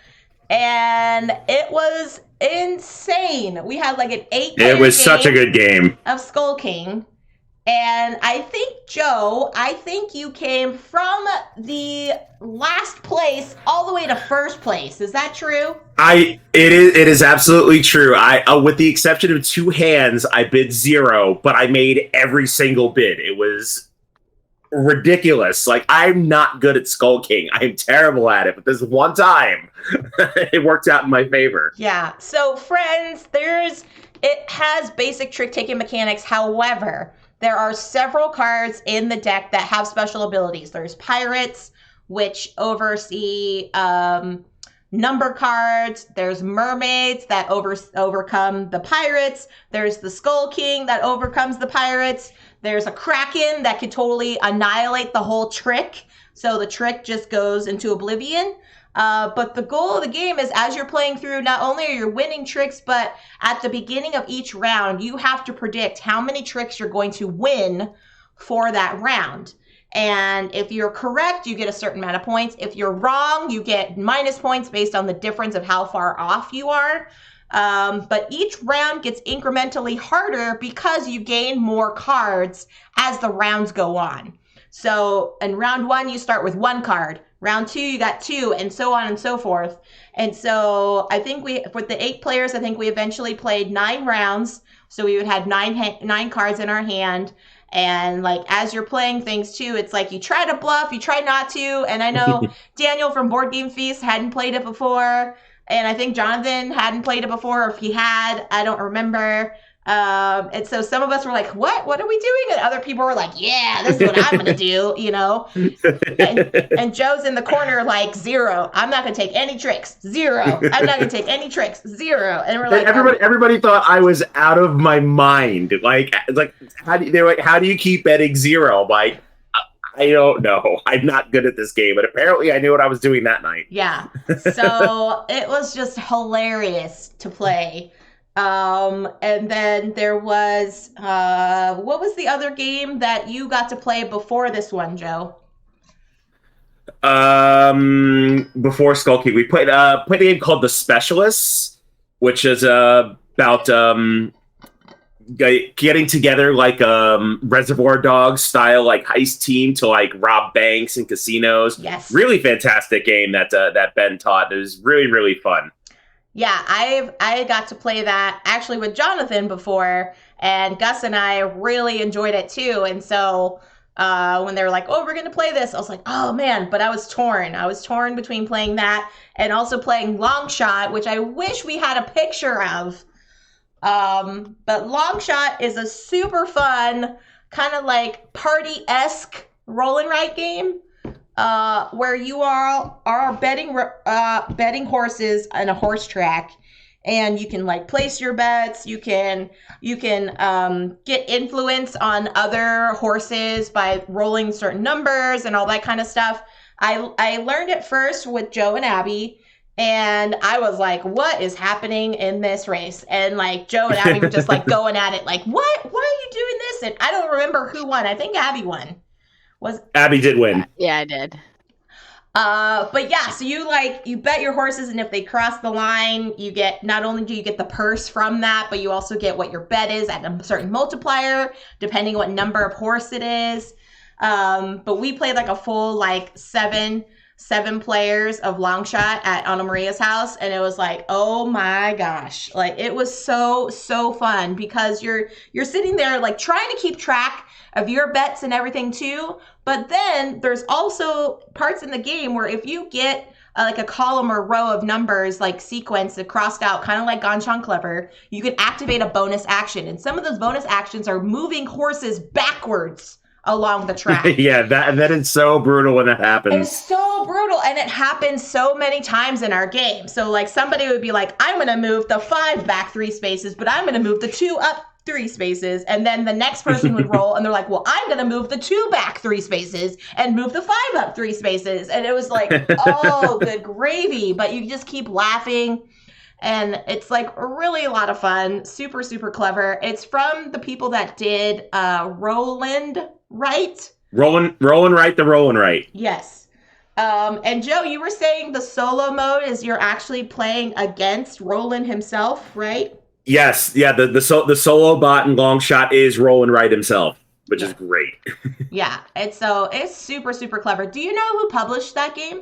and it was insane. We had like an 8-player It was such a good game of Skull King. And I think, Joe, you came from the last place all the way to first place. Is that true? It is absolutely true. I with the exception of 2 hands, I bid 0, but I made every single bid. It was ridiculous. Like, I'm not good at Skull King. I'm terrible at it, but this one time it worked out in my favor. Yeah. So friends, it has basic trick-taking mechanics. However, there are several cards in the deck that have special abilities. There's Pirates, which oversee number cards. There's Mermaids that overcome the Pirates. There's the Skull King that overcomes the Pirates. There's a Kraken that could totally annihilate the whole trick. So the trick just goes into oblivion. But the goal of the game is, as you're playing through, not only are you winning tricks, but at the beginning of each round, you have to predict how many tricks you're going to win for that round. And if you're correct, you get a certain amount of points. If you're wrong, you get minus points based on the difference of how far off you are. But each round gets incrementally harder because you gain more cards as the rounds go on. So in round 1, you start with 1 card. Round 2, you got 2, and so on and so forth. And so I think with the 8 players, I think we eventually played 9 rounds. So we would have 9 cards in our hand. And like, as you're playing things too, it's like you try to bluff, you try not to. And I know Daniel from Board Game Feast hadn't played it before. And I think Jonathan hadn't played it before, or if he had, I don't remember. And so some of us were like, what are we doing? And other people were like, yeah, this is what I'm going to do, and Joe's in the corner like, 0. I'm not going to take any tricks. 0. I'm not going to take any tricks. 0. And we're like, everybody thought I was out of my mind. Like how do you keep betting 0? Like, I don't know. I'm not good at this game, but apparently I knew what I was doing that night. Yeah. So it was just hilarious to play. And then there was, what was the other game that you got to play before this one, Joe? Before Skull King, we played a game called The Specialists, which is about getting together like Reservoir Dogs style like heist team to like rob banks and casinos. Yes, really fantastic game that Ben taught. It was really, really fun. Yeah, I got to play that actually with Jonathan before, and Gus and I really enjoyed it too. And so when they were like, oh, we're going to play this. I was like, oh, man. But I was torn. I was torn between playing that and also playing Long Shot, which I wish we had a picture of. But Long Shot is a super fun, kind of like party-esque roll and write game, where you are betting horses on a horse track. And you can like place your bets. You can get influence on other horses by rolling certain numbers and all that kind of stuff. I learned it first with Joe and Abby, and I was like, "What is happening in this race?" And like Joe and Abby were just like going at it, like, "What? Why are you doing this?" And I don't remember who won. I think Abby won. Abby did win? Yeah, I did. But yeah, so you bet your horses, and if they cross the line, you get, not only do you get the purse from that, but you also get what your bet is at a certain multiplier, depending on what number of horse it is. But we played like a full like seven players of Long Shot at Anna Maria's house, and it was like, oh my gosh, like it was so fun, because you're sitting there like trying to keep track of your bets and everything too. But then there's also parts in the game where if you get like a column or row of numbers like sequence that crossed out, kind of like Ganchon Clever, you can activate a bonus action. And some of those bonus actions are moving horses backwards along the track. Yeah, that is so brutal when that happens. It's so brutal, and it happens so many times in our game. So like somebody would be like, I'm going to move the 5 back 3 spaces, but I'm going to move the 2 up 3 spaces. And then the next person would roll and they're like, well, I'm going to move the 2 back 3 spaces and move the 5 up 3 spaces. And it was like, oh, good gravy. But you just keep laughing. And it's like really a lot of fun. Super clever. It's from the people that did Roland Right? Roland Right, the Roland Right. Yes. And Joe, you were saying the solo mode is you're actually playing against Roland himself, right? Yes, yeah. The solo bot in Long Shot is Roland Right himself, which is great. Yeah, it's super clever. Do you know who published that game?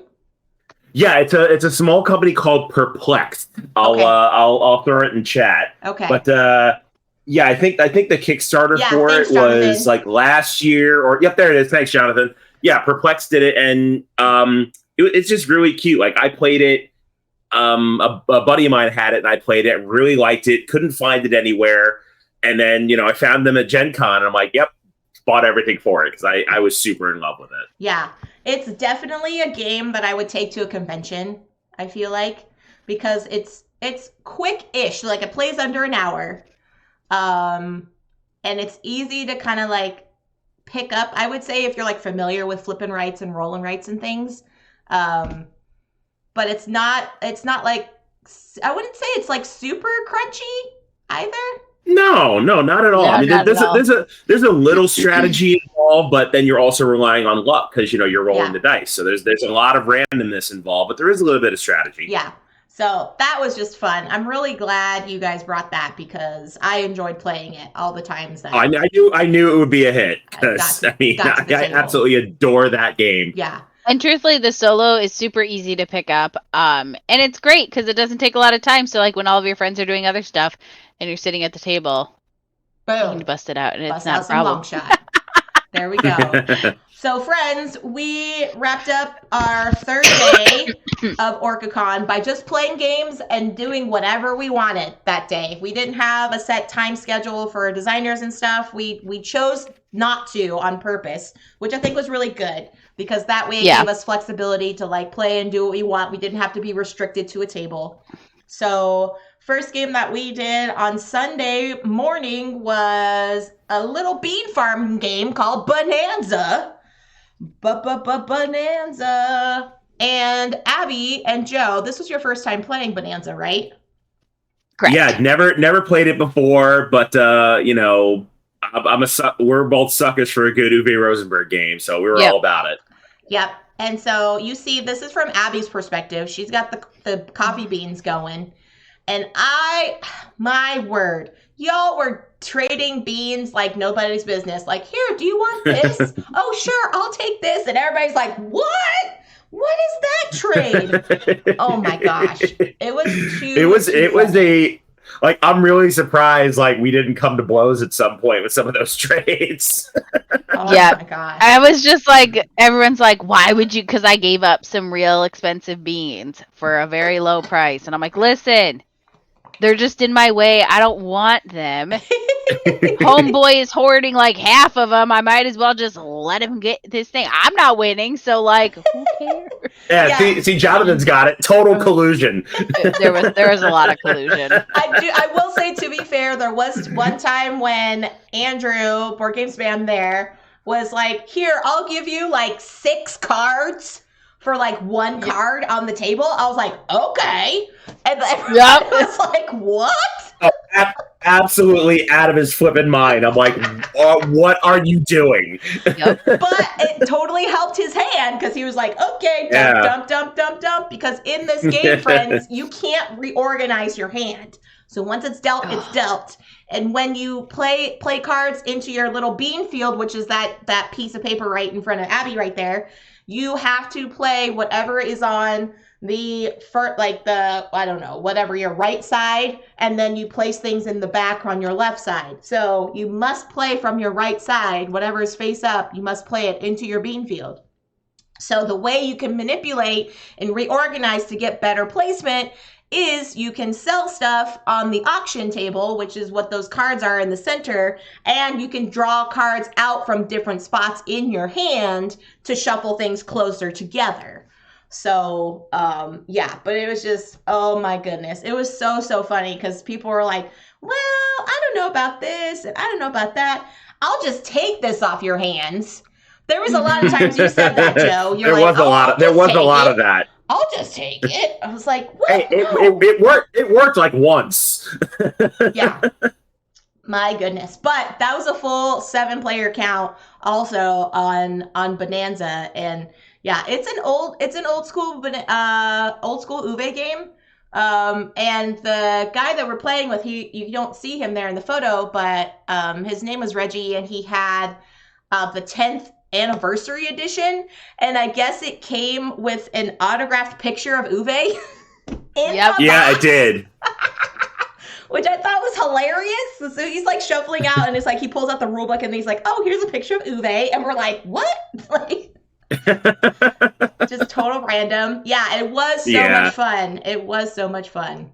Yeah, it's a small company called Perplexed. I'll throw it in chat. Okay. But yeah, I think the Kickstarter for it was like last year, or yep, there it is. Thanks, Jonathan. Yeah, Perplexed did it, and it's just really cute. Like I played it. A buddy of mine had it, and I played it. Really liked it. Couldn't find it anywhere, and then I found them at Gen Con, and I'm like, yep, bought everything for it because I was super in love with it. Yeah, it's definitely a game that I would take to a convention. I feel like, because it's quick-ish. Like it plays under an hour. And it's easy to kind of like pick up. I would say if you're like familiar with flipping rights and rolling rights and things, but it's not like, I wouldn't say it's like super crunchy either. No, not at all. No, I mean, there's a little strategy involved, but then you're also relying on luck because you're rolling the dice. So there's a lot of randomness involved, but there is a little bit of strategy. Yeah. So that was just fun. I'm really glad you guys brought that because I enjoyed playing it all the times. I knew it would be a hit because I absolutely adore that game. Yeah. And truthfully, the solo is super easy to pick up. And it's great because it doesn't take a lot of time. So like when all of your friends are doing other stuff and you're sitting at the table, boom, you can bust it out and bust it's not a problem. Long Shot. There we go. So, friends, we wrapped up our third day of OrcaCon by just playing games and doing whatever we wanted that day. We didn't have a set time schedule for designers and stuff. We chose not to on purpose, which I think was really good because that way it gave us flexibility to like play and do what we want. We didn't have to be restricted to a table. So, first game that we did on Sunday morning was a little bean farm game called Bonanza. Bonanza. And Abby and Joe, this was your first time playing Bonanza, right? Correct. Yeah, never played it before, but we're both suckers for a good Uwe Rosenberg game, so we were all about it. Yep. And so you see, this is from Abby's perspective. She's got the coffee beans going. And my word, y'all were trading beans like nobody's business. Like, here, do you want this? Oh, sure, I'll take this. And everybody's like, what? What is that trade? Oh my gosh. It was like, I'm really surprised, like, we didn't come to blows at some point with some of those trades. Oh my gosh. I was just like, everyone's like, why would you? Because I gave up some real expensive beans for a very low price. And I'm like, listen, they're just in my way. I don't want them. Homeboy is hoarding like half of them. I might as well just let him get this thing. I'm not winning, so like, who cares? Yeah. See, Jonathan's got it. Total collusion. There was a lot of collusion. I will say, to be fair, there was one time when Andrew, Board Game Spam there, was like, here, I'll give you like 6 cards for like 1 card on the table. I was like, okay. And everyone was like, what? Oh, absolutely out of his flipping mind. I'm like, what are you doing? Yep. But it totally helped his hand because he was like, okay, dump. Because in this game, friends, you can't reorganize your hand. So once it's dealt, it's dealt. And when you play cards into your little bean field, which is that piece of paper right in front of Abby right there, you have to play whatever is on whatever, your right side, and then you place things in the back on your left side. So you must play from your right side, whatever is face up, you must play it into your bean field. So the way you can manipulate and reorganize to get better placement is you can sell stuff on the auction table, which is what those cards are in the center, and you can draw cards out from different spots in your hand to shuffle things closer together. So, but it was just, oh my goodness. It was so funny because people were like, well, I don't know about this and I don't know about that. I'll just take this off your hands. There was a lot of times you said that, Joe. There was a lot of that. I'll just take it. I was like, what? Hey, it worked. It worked like once. Yeah. My goodness. But that was a full 7-player count also on Bonanza. And yeah, it's an old school Uwe game. And the guy that we're playing with, you don't see him there in the photo, but his name was Reggie, and he had the 10th anniversary edition, and I guess it came with an autographed picture of Uwe. Yep. Yeah, it did. Which I thought was hilarious. So he's like shuffling out, and it's like he pulls out the rule book, and he's like, "Oh, here's a picture of Uwe," and we're like, "What?" Like, just total random. Yeah, it was so much fun. It was so much fun.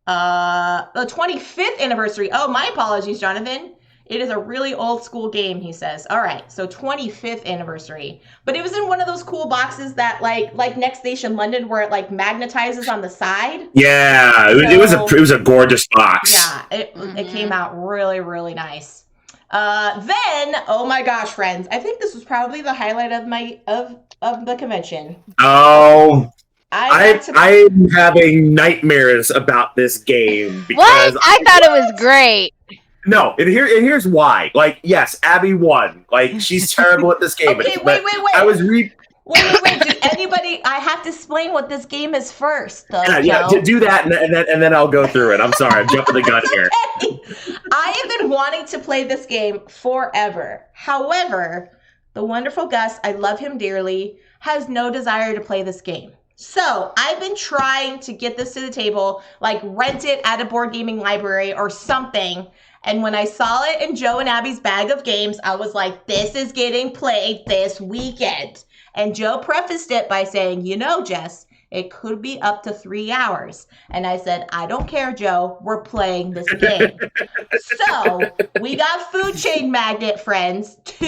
The 25th anniversary. Oh, my apologies, Jonathan. It is a really old school game, he says. All right, so 25th anniversary. But it was in one of those cool boxes that, like Next Station London, where it, like, magnetizes on the side. Yeah, it was a gorgeous box. Yeah, it came out really, really nice. Then, oh my gosh, friends, I think this was probably the highlight of the convention. Oh, I'm having nightmares about this game because I thought it was great. No, and here's why. Like, yes, Abby won. Like, she's terrible at this game. Okay, wait. I was Wait. Did anybody? I have to explain what this game is first, though. Yeah, do that, and then I'll go through it. I'm sorry, I'm jumping the gun here. I have been wanting to play this game forever. However, the wonderful Gus, I love him dearly, has no desire to play this game. So I've been trying to get this to the table, like rent it at a board gaming library or something. And when I saw it in Joe and Abby's bag of games, I was like, this is getting played this weekend. And Joe prefaced it by saying, Jess, it could be up to 3 hours. And I said, I don't care, Joe. We're playing this game. So we got Food Chain Magnet, friends, to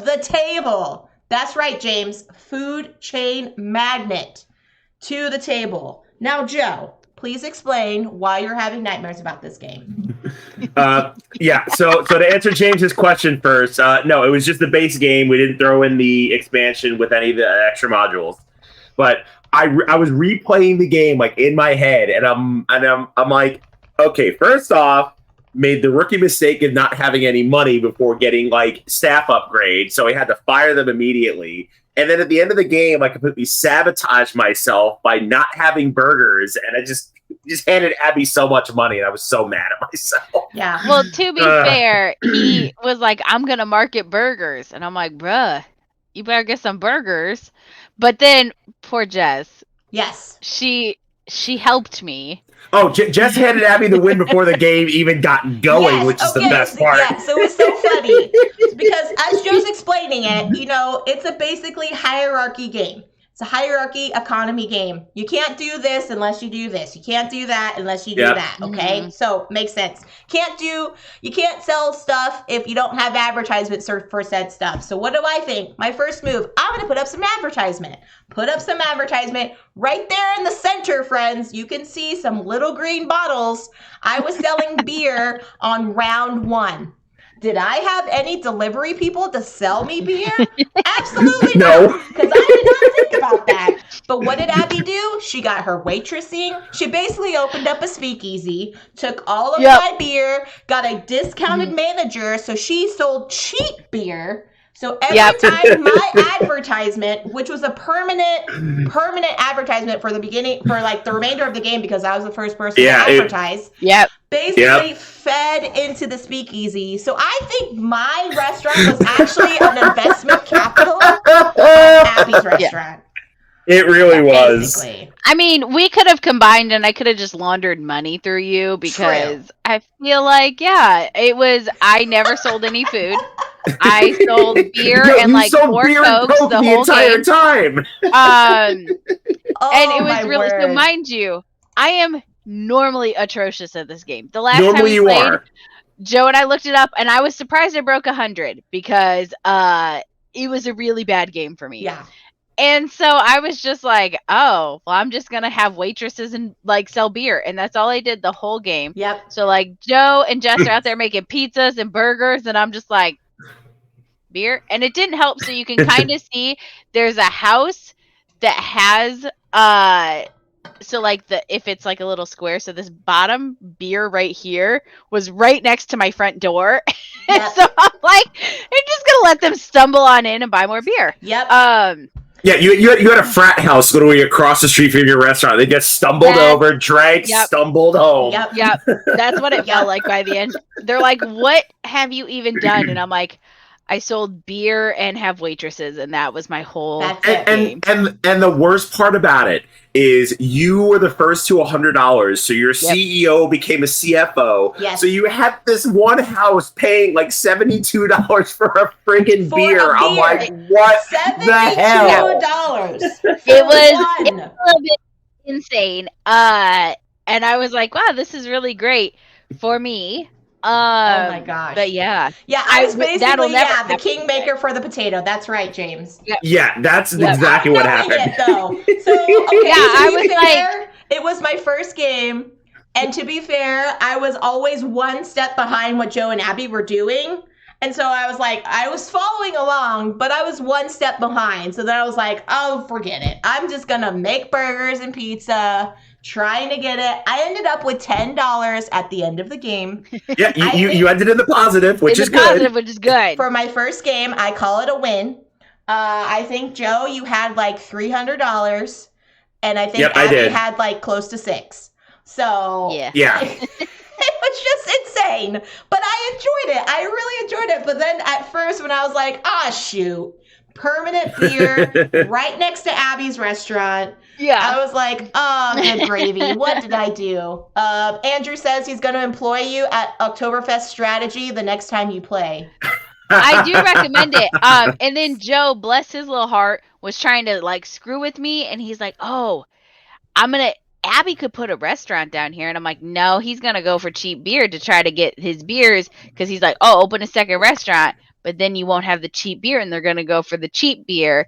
the table. That's right, James. Food Chain Magnet to the table. Now, Joe, please explain why you're having nightmares about this game. So to answer James's question first, no, it was just the base game. We didn't throw in the expansion with any of the extra modules. But I was replaying the game like in my head, and I'm like, okay, first off, made the rookie mistake of not having any money before getting like staff upgrades, so I had to fire them immediately. And then at the end of the game, I completely sabotaged myself by not having burgers, and I just handed Abby so much money, and I was so mad at myself. Yeah. Well, to be fair, he was like, I'm going to market burgers. And I'm like, bruh, you better get some burgers. But then, poor Jess. Yes. She helped me. Oh, Jess handed Abby the win before the game even got going, which is the best part. Yeah, so it was so funny because as Joe's explaining it, it's a basically hierarchy game. It's a hierarchy economy game. You can't do this unless you do this. You can't do that unless you do that. Okay, so makes sense. You can't sell stuff if you don't have advertisements for said stuff. So what do I think? My first move, I'm gonna put up some advertisement. Put up some advertisement right there in the center, friends. You can see some little green bottles. I was selling beer on round 1. Did I have any delivery people to sell me beer? Absolutely no. Because I did not think about that. But what did Abby do? She got her waitressing. She basically opened up a speakeasy, took all of my beer, got a discounted manager, so she sold cheap beer. So every time my advertisement, which was a permanent advertisement for the beginning, for like the remainder of the game, because I was the first person to advertise, basically fed into the speakeasy. So I think my restaurant was actually an investment capital of Abby's restaurant. It really was. Basically. I mean, we could have combined and I could have just laundered money through you because I feel like, it was, I never sold any food. I sold beer and like 4 Cokes the whole entire time. And it was really, so mind you, I am normally atrocious at this game. The last time we played, Joe and I looked it up and I was surprised I broke 100 because it was a really bad game for me. Yeah. And so I was just like, oh, well, I'm just going to have waitresses and like sell beer. And that's all I did the whole game. Yep. So like Joe and Jess are out there making pizzas and burgers. And I'm just like, beer. And it didn't help. So you can kind of see there's a house that has, so like if it's like a little square. So this bottom beer right here was right next to my front door. Yep. And so I'm like, I'm just going to let them stumble on in and buy more beer. Yep. Yeah, you had a frat house literally across the street from your restaurant. They just stumbled over, drank, stumbled home. Yep. That's what it felt like by the end. They're like, what have you even done? And I'm like, I sold beer and have waitresses, and that was my whole game. And the worst part about it is you were the first to $100, so your CEO became a CFO. Yes. So you had this one house paying like $72 for a friggin' beer. I'm like, what the hell? $72. It was a little bit insane. And I was like, wow, this is really great for me. Oh my gosh. But yeah, I was basically the kingmaker for the potato. That's right, James. Yeah, that's exactly what happened. I was like, it was my first game, and to be fair, I was always one step behind what Joe and Abby were doing. And so I was like, I was following along, but I was one step behind. So then I was like, oh, forget it. I'm just gonna make burgers and pizza, trying to get it. I ended up with $10 at the end of the game. Yeah, you ended in the positive, which is good. For my first game, I call it a win. I think, Joe, you had like $300, and I think Abby had like close to $600. So yeah. It was just insane. But I enjoyed it. I really enjoyed it. But then at first when I was like, shoot, permanent beer right next to Abby's restaurant. Yeah. I was like, oh, good gravy. What did I do? Andrew says he's going to employ you at Oktoberfest Strategy the next time you play. I do recommend it. And then Joe, bless his little heart, was trying to like screw with me. And he's like, Abby could put a restaurant down here. And I'm like, no, he's going to go for cheap beer to try to get his beers. Because he's like, open a second restaurant. But then you won't have the cheap beer. And they're going to go for the cheap beer.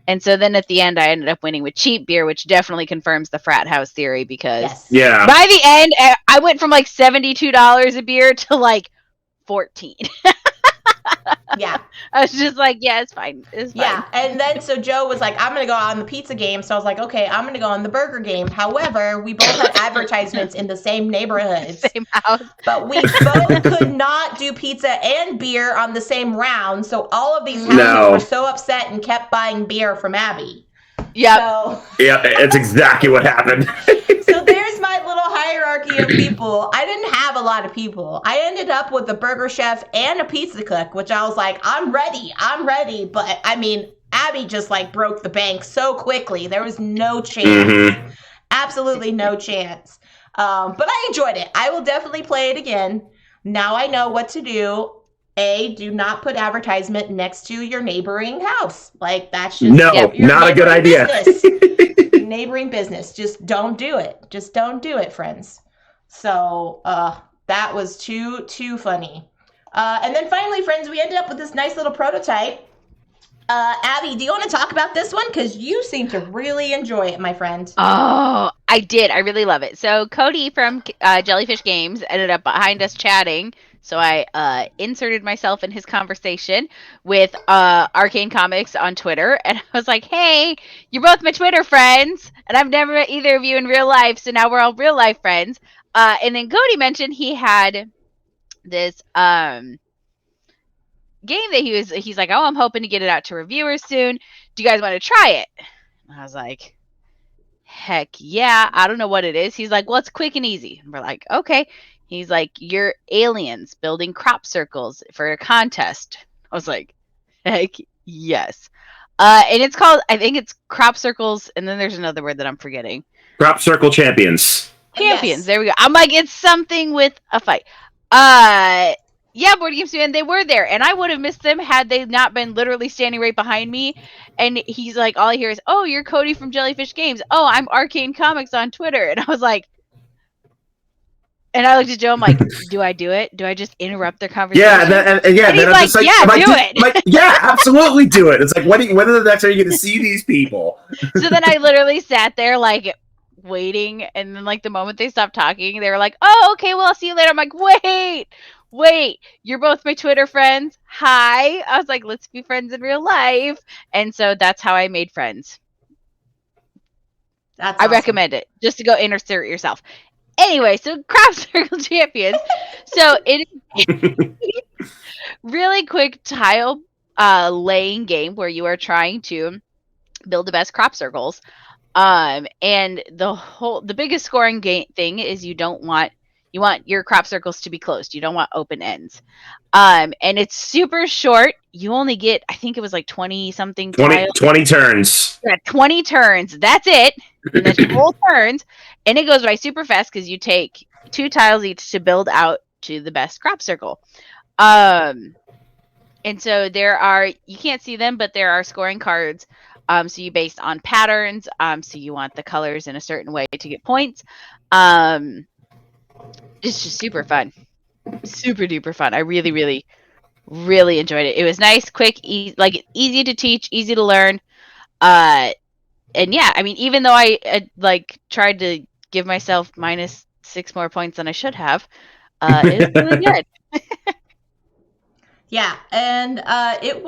And so then at the end, I ended up winning with cheap beer, which definitely confirms the frat house theory. Because by the end, I went from like $72 a beer to like $14. Yeah. I was just like, it's fine. It's fine. Yeah. And then so Joe was like, I'm going to go on the pizza game. So I was like, okay, I'm going to go on the burger game. However, we both had advertisements in the same neighborhoods. Same house. But we both could not do pizza and beer on the same round. So all of these houses were so upset and kept buying beer from Abby. Yeah. It's exactly what happened. So there's my little hierarchy of people. I didn't have a lot of people. I ended up with a burger chef and a pizza cook, which I was like, I'm ready. But I mean, Abby just like broke the bank so quickly. There was no chance. Absolutely no chance. But I enjoyed it. I will definitely play it again. Now I know what to do. Do not put advertisement next to your neighboring house. Like, that's just not a good idea. Neighboring business. Just don't do it. Just don't do it, friends. So that was too funny. And then finally, friends, we ended up with this nice little prototype. Abby, do you want to talk about this one? Because you seem to really enjoy it, my friend. Oh, I did. I really love it. So Cody from Jellyfish Games ended up behind us chatting. So I inserted myself in his conversation with Arcane Comics on Twitter. And I was like, hey, you're both my Twitter friends. And I've never met either of you in real life. So now we're all real life friends. And then Cody mentioned he had this game that he's like, oh, I'm hoping to get it out to reviewers soon. Do you guys want to try it? And I was like, heck yeah. I don't know what it is. He's like, well, it's quick and easy. And we're like, okay. He's like, you're aliens building crop circles for a contest. I was like, heck yes. And it's called, I think it's crop circles, and then there's another word that I'm forgetting. Crop circle champions. Champions. Yes. There we go. I'm like, it's something with a fight. Yeah, Board Games Man, they were there, and I would have missed them had they not been literally standing right behind me. And he's like, all I hear is, oh, you're Cody from Jellyfish Games. Oh, I'm Arcane Comics on Twitter. And I was like, and I looked at Joe, I'm like, do I do it? Do I just interrupt their conversation? Yeah, and he's like, yeah, do it. Yeah, absolutely do it. It's like, when are the next time you're going to see these people? So then I literally sat there, like, waiting, and then, like, the moment they stopped talking, they were like, oh, okay, well, I'll see you later. I'm like, wait, you're both my Twitter friends. Hi. I was like, let's be friends in real life. And so that's how I made friends. That's awesome. I recommend it. Just to go insert yourself. Anyway, so Crop Circle Champions. So it is really quick tile laying game where you are trying to build the best crop circles. And the biggest scoring thing is you want your crop circles to be closed. You don't want open ends. And it's super short. You only get, I think it was like 20 something 20 turns. Yeah, 20 turns. That's it. And that's your whole turns. And it goes by super fast because you take 2 tiles each to build out to the best crop circle. And so you can't see them, but there are scoring cards. So you based on patterns. So you want the colors in a certain way to get points. It's just super fun. Super duper fun. I really, really, really enjoyed it. It was nice, quick, easy to teach, easy to learn. And yeah, I mean, even though I tried to give myself -6 more points than I should have, it was really good. Yeah, and it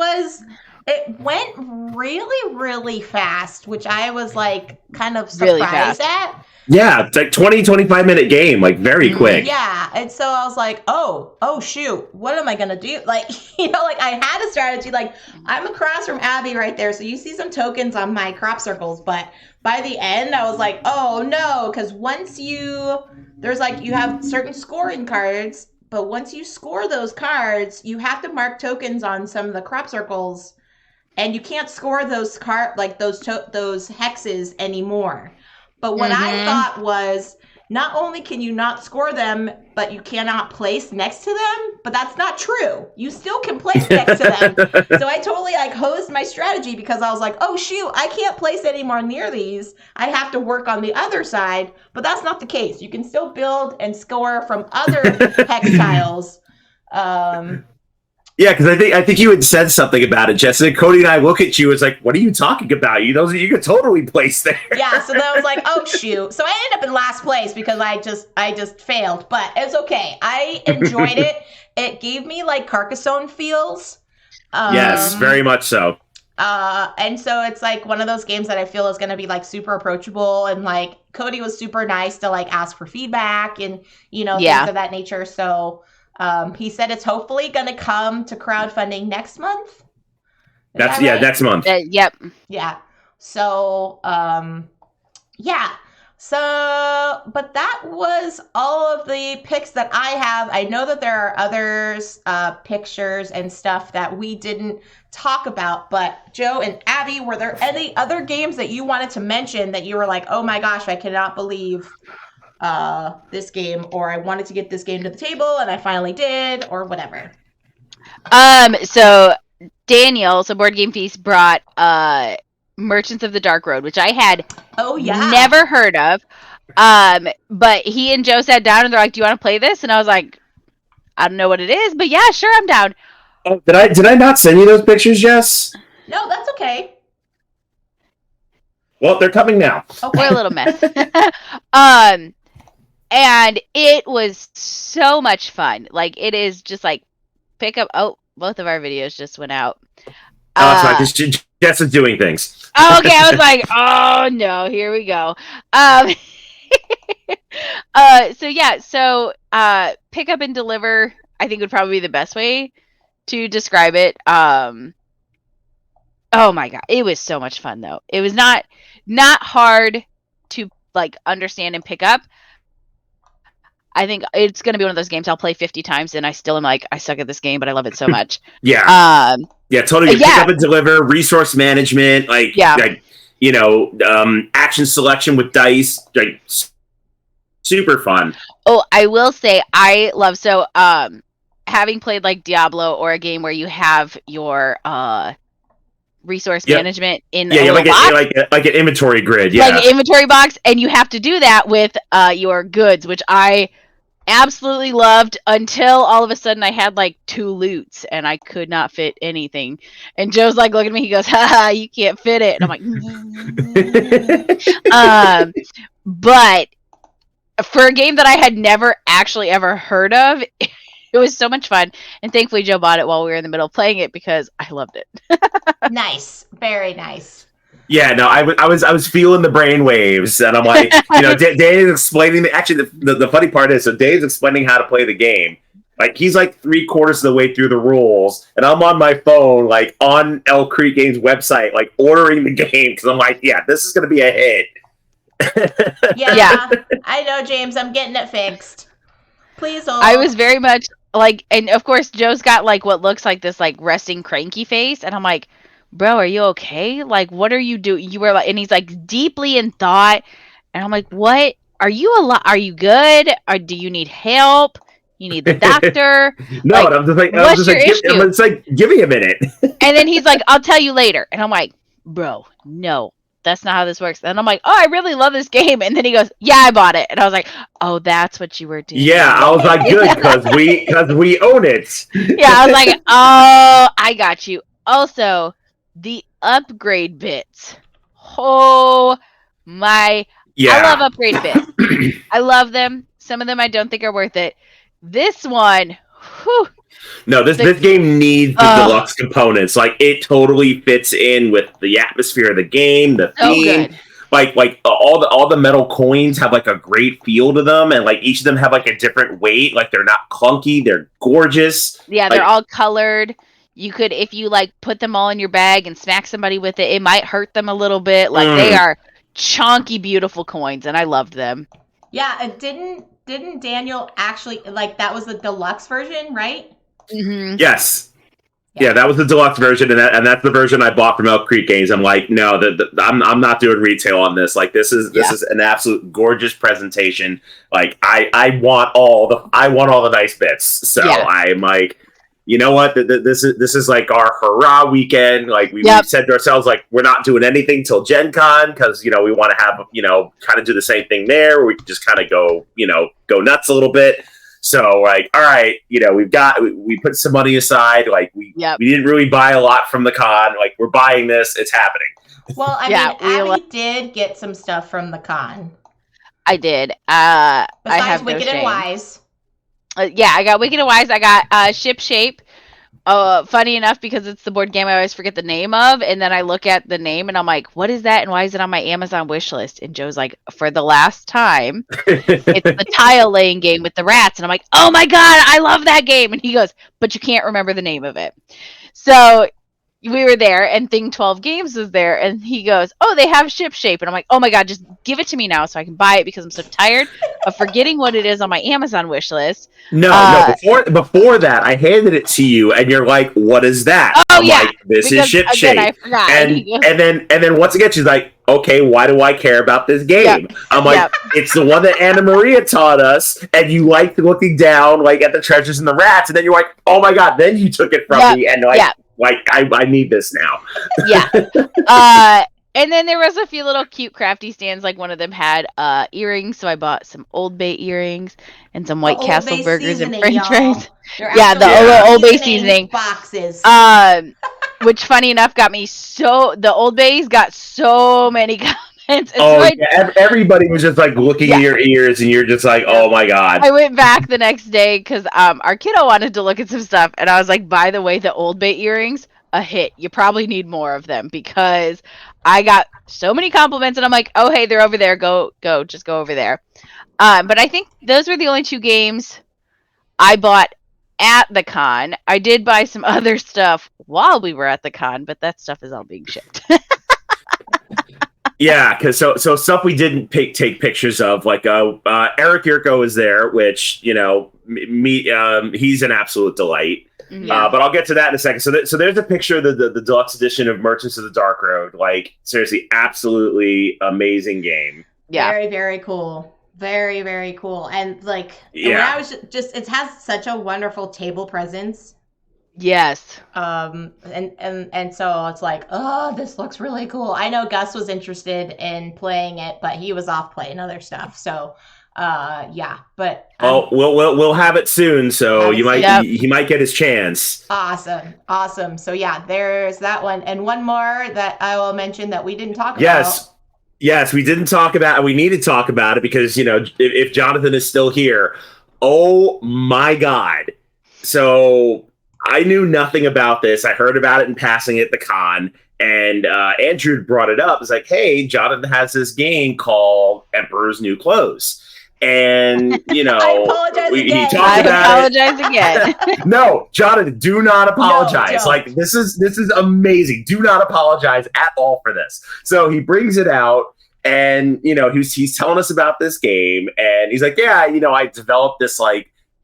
went really, really fast, which I was like kind of surprised at. Yeah, it's like 20-25 minute game, like very quick. Yeah, and so I was like, oh shoot, what am I gonna do? Like, like I had a strategy. Like, I'm across from Abby right there, so you see some tokens on my crop circles, but by the end I was like, oh no, because you have certain scoring cards, but once you score those cards, you have to mark tokens on some of the crop circles, and you can't score those those hexes anymore. But what I thought was, not only can you not score them, but you cannot place next to them. But that's not true. You still can place next to them. So I totally hosed my strategy because I was like, oh shoot, I can't place any more near these. I have to work on the other side. But that's not the case. You can still build and score from other hex tiles. Yeah, because I think you had said something about it, Jessica. Cody and I look at you as like, what are you talking about? You could totally place there. Yeah, so then I was like, oh shoot. So I ended up in last place because I just failed. But it's okay. I enjoyed it. It gave me like Carcassonne feels. Yes, very much so. And so it's like one of those games that I feel is going to be like super approachable, and like Cody was super nice to like ask for feedback and things of that nature. So he said it's hopefully going to come to crowdfunding next month. That's right? Next month. Yep. Yeah. So, yeah. So, but that was all of the picks that I have. I know that there are others, pictures and stuff that we didn't talk about, but Joe and Abby, were there any other games that you wanted to mention that you were like, oh my gosh, I cannot believe this game, or I wanted to get this game to the table and I finally did, or whatever. So Daniel, Board Game Feast brought Merchants of the Dark Road, which I had never heard of. But he and Joe sat down and they're like, "Do you want to play this?" And I was like, "I don't know what it is, but yeah, sure, I'm down." Oh, did I not send you those pictures, Jess? No, that's okay. Well, they're coming now. Okay. We're a little mess. And it was so much fun. Like, it is just like pick up. Oh, both of our videos just went out. Oh, it's not. Jess is doing things. Oh, okay, I was like, oh no, here we go. So pick up and deliver, I think would probably be the best way to describe it. Oh my god, it was so much fun though. It was not hard to like understand and pick up. I think it's going to be one of those games I'll play 50 times and I still am like, I suck at this game, but I love it so much. Yeah. Yeah, totally. Pick up and deliver, resource management, action selection with dice, like super fun. Oh, I will say I love having played like Diablo or a game where you have your resource management in like an inventory grid, like an inventory box, and you have to do that with your goods, which I absolutely loved until all of a sudden I had like 2 loots and I could not fit anything. And Joe's like looking at me, he goes, "Haha, you can't fit it." And I'm like, but for a game that I had never actually ever heard of, it was so much fun. And thankfully Joe bought it while we were in the middle of playing it because I loved it. Nice. Very nice. Yeah, no, I was feeling the brain waves, and I'm like, Dave's explaining. Actually, the funny part is, so Dave's explaining how to play the game. Like, he's like 3/4 of the way through the rules, and I'm on my phone, like on Elk Creek Games website, like ordering the game because I'm like, yeah, this is gonna be a hit. Yeah, I know, James. I'm getting it fixed. Please hold. I was very much like, and of course, Joe's got like what looks like this like resting cranky face, and I'm like, "Bro, are you okay? Like, what are you doing?" You were like, and he's like deeply in thought, and I'm like, "What? Are you Are you good? Or do you need help? You need the doctor?" No, like, and I'm just like, what's your issue? It's like, give me a minute. And then he's like, "I'll tell you later," and I'm like, "Bro, no. That's not how this works." And I'm like, "Oh, I really love this game." And then he goes, "Yeah, I bought it." And I was like, "Oh, that's what you were doing." Yeah, I was like, good, because we own it. Yeah, I was like, "Oh, I got you." Also, the upgrade bits. Oh my! Yeah. I love upgrade bits. I love them. Some of them I don't think are worth it. This one, whew. No, this game needs the deluxe components. Like, it totally fits in with the atmosphere of the game, the theme. Good. Like all the metal coins have like a great feel to them, and like each of them have like a different weight. Like, they're not clunky; they're gorgeous. Yeah, they're all colored. You could, if you like, put them all in your bag and smack somebody with it, it might hurt them a little bit. Like, they are chunky, beautiful coins, and I loved them. Yeah, didn't Daniel actually, like, that was the deluxe version, right? Mm-hmm. Yes. Yeah, that was the deluxe version, and that's the version I bought from Elk Creek Games. I'm like, no, I'm not doing retail on this. Like, this is an absolute gorgeous presentation. Like, I want all the nice bits. So I'm like, you know what? This is like our hurrah weekend. Like, we said to ourselves, like, we're not doing anything till Gen Con because, we want to have, kind of do the same thing there where we can just kind of go nuts a little bit. So, like, all right, we put some money aside. Like, we didn't really buy a lot from the con. Like, we're buying this. It's happening. Well, I mean, Abby did get some stuff from the con. I did. Besides I have Wicked and Wise. I got Wicked and Wise. I got Ship Shape. Funny enough, because it's the board game I always forget the name of, and then I look at the name and I'm like, what is that, and why is it on my Amazon wish list? And Joe's like, for the last time, it's the tile laying game with the rats. And I'm like, oh my god, I love that game. And he goes, but you can't remember the name of it. So we were there, and Thing 12 Games was there, and he goes, oh, they have Ship Shape. And I'm like, oh my god, just give it to me now so I can buy it, because I'm so tired of forgetting what it is on my Amazon wish list. No, before that, I handed it to you, and you're like, what is that? Oh, I'm like, this is Ship Shape. I forgot. And then once again, she's like, okay, why do I care about this game? Yep. I'm like, Yep. it's the one that Anna Maria taught us, and you liked looking down like at the treasures and the rats, and then you're like, oh my god, then you took it from me, and I need this now. Yeah. And then there was a few little cute crafty stands. Like one of them had earrings, so I bought some Old Bay earrings and some White Castle burgers and French fries. Yeah, the Old Bay seasoning boxes. Which, funny enough, got me the Old Bay's got so many comments. Everybody was just like looking at your ears, and you're just like, oh my god. I went back the next day because our kiddo wanted to look at some stuff, and I was like, by the way, the Old Bay earrings, a hit. You probably need more of them because I got so many compliments, and I'm like, oh hey, they're over there. Just go over there. But I think those were the only 2 games I bought at the con. I did buy some other stuff while we were at the con, but that stuff is all being shipped. Yeah, because so stuff we didn't take pictures of, like Eric Yurko is there, which he's an absolute delight. Yeah. But I'll get to that in a second. So there's a picture of the deluxe edition of Merchants of the Dark Road. Like, seriously, absolutely amazing game. Yeah, very, very cool. Very, very cool. And like, when I was it has such a wonderful table presence. Yes. And so it's like, oh, this looks really cool. I know Gus was interested in playing it, but he was off playing other stuff. So, but we'll have it soon. So he might get his chance. Awesome. So yeah, there's that one, and one more that I will mention that we didn't talk about. Yes, we didn't talk about it. We need to talk about it because, if Jonathan is still here, oh my God. So I knew nothing about this. I heard about it in passing at the con, and Andrew brought it up. It's like, hey, Jonathan has this game called Emperor's New Clothes. And, I apologize again. I apologize again. No, Jonathan, do not apologize. No, this is amazing. Do not apologize at all for this. So he brings it out, and he's telling us about this game, and he's like, yeah, I developed this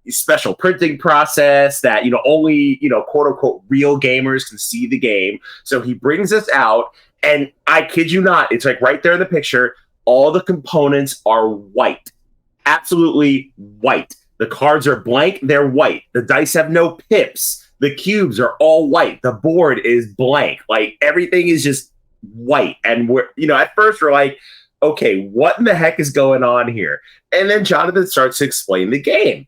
special printing process that only quote unquote real gamers can see the game. So he brings us out, and I kid you not, it's like right there in the picture, all the components are white. Absolutely white. The cards are blank, they're white. The dice have no pips. The cubes are all white. The board is blank. Like, everything is just white. And we're, at first we're like, okay, what in the heck is going on here? And then Jonathan starts to explain the game.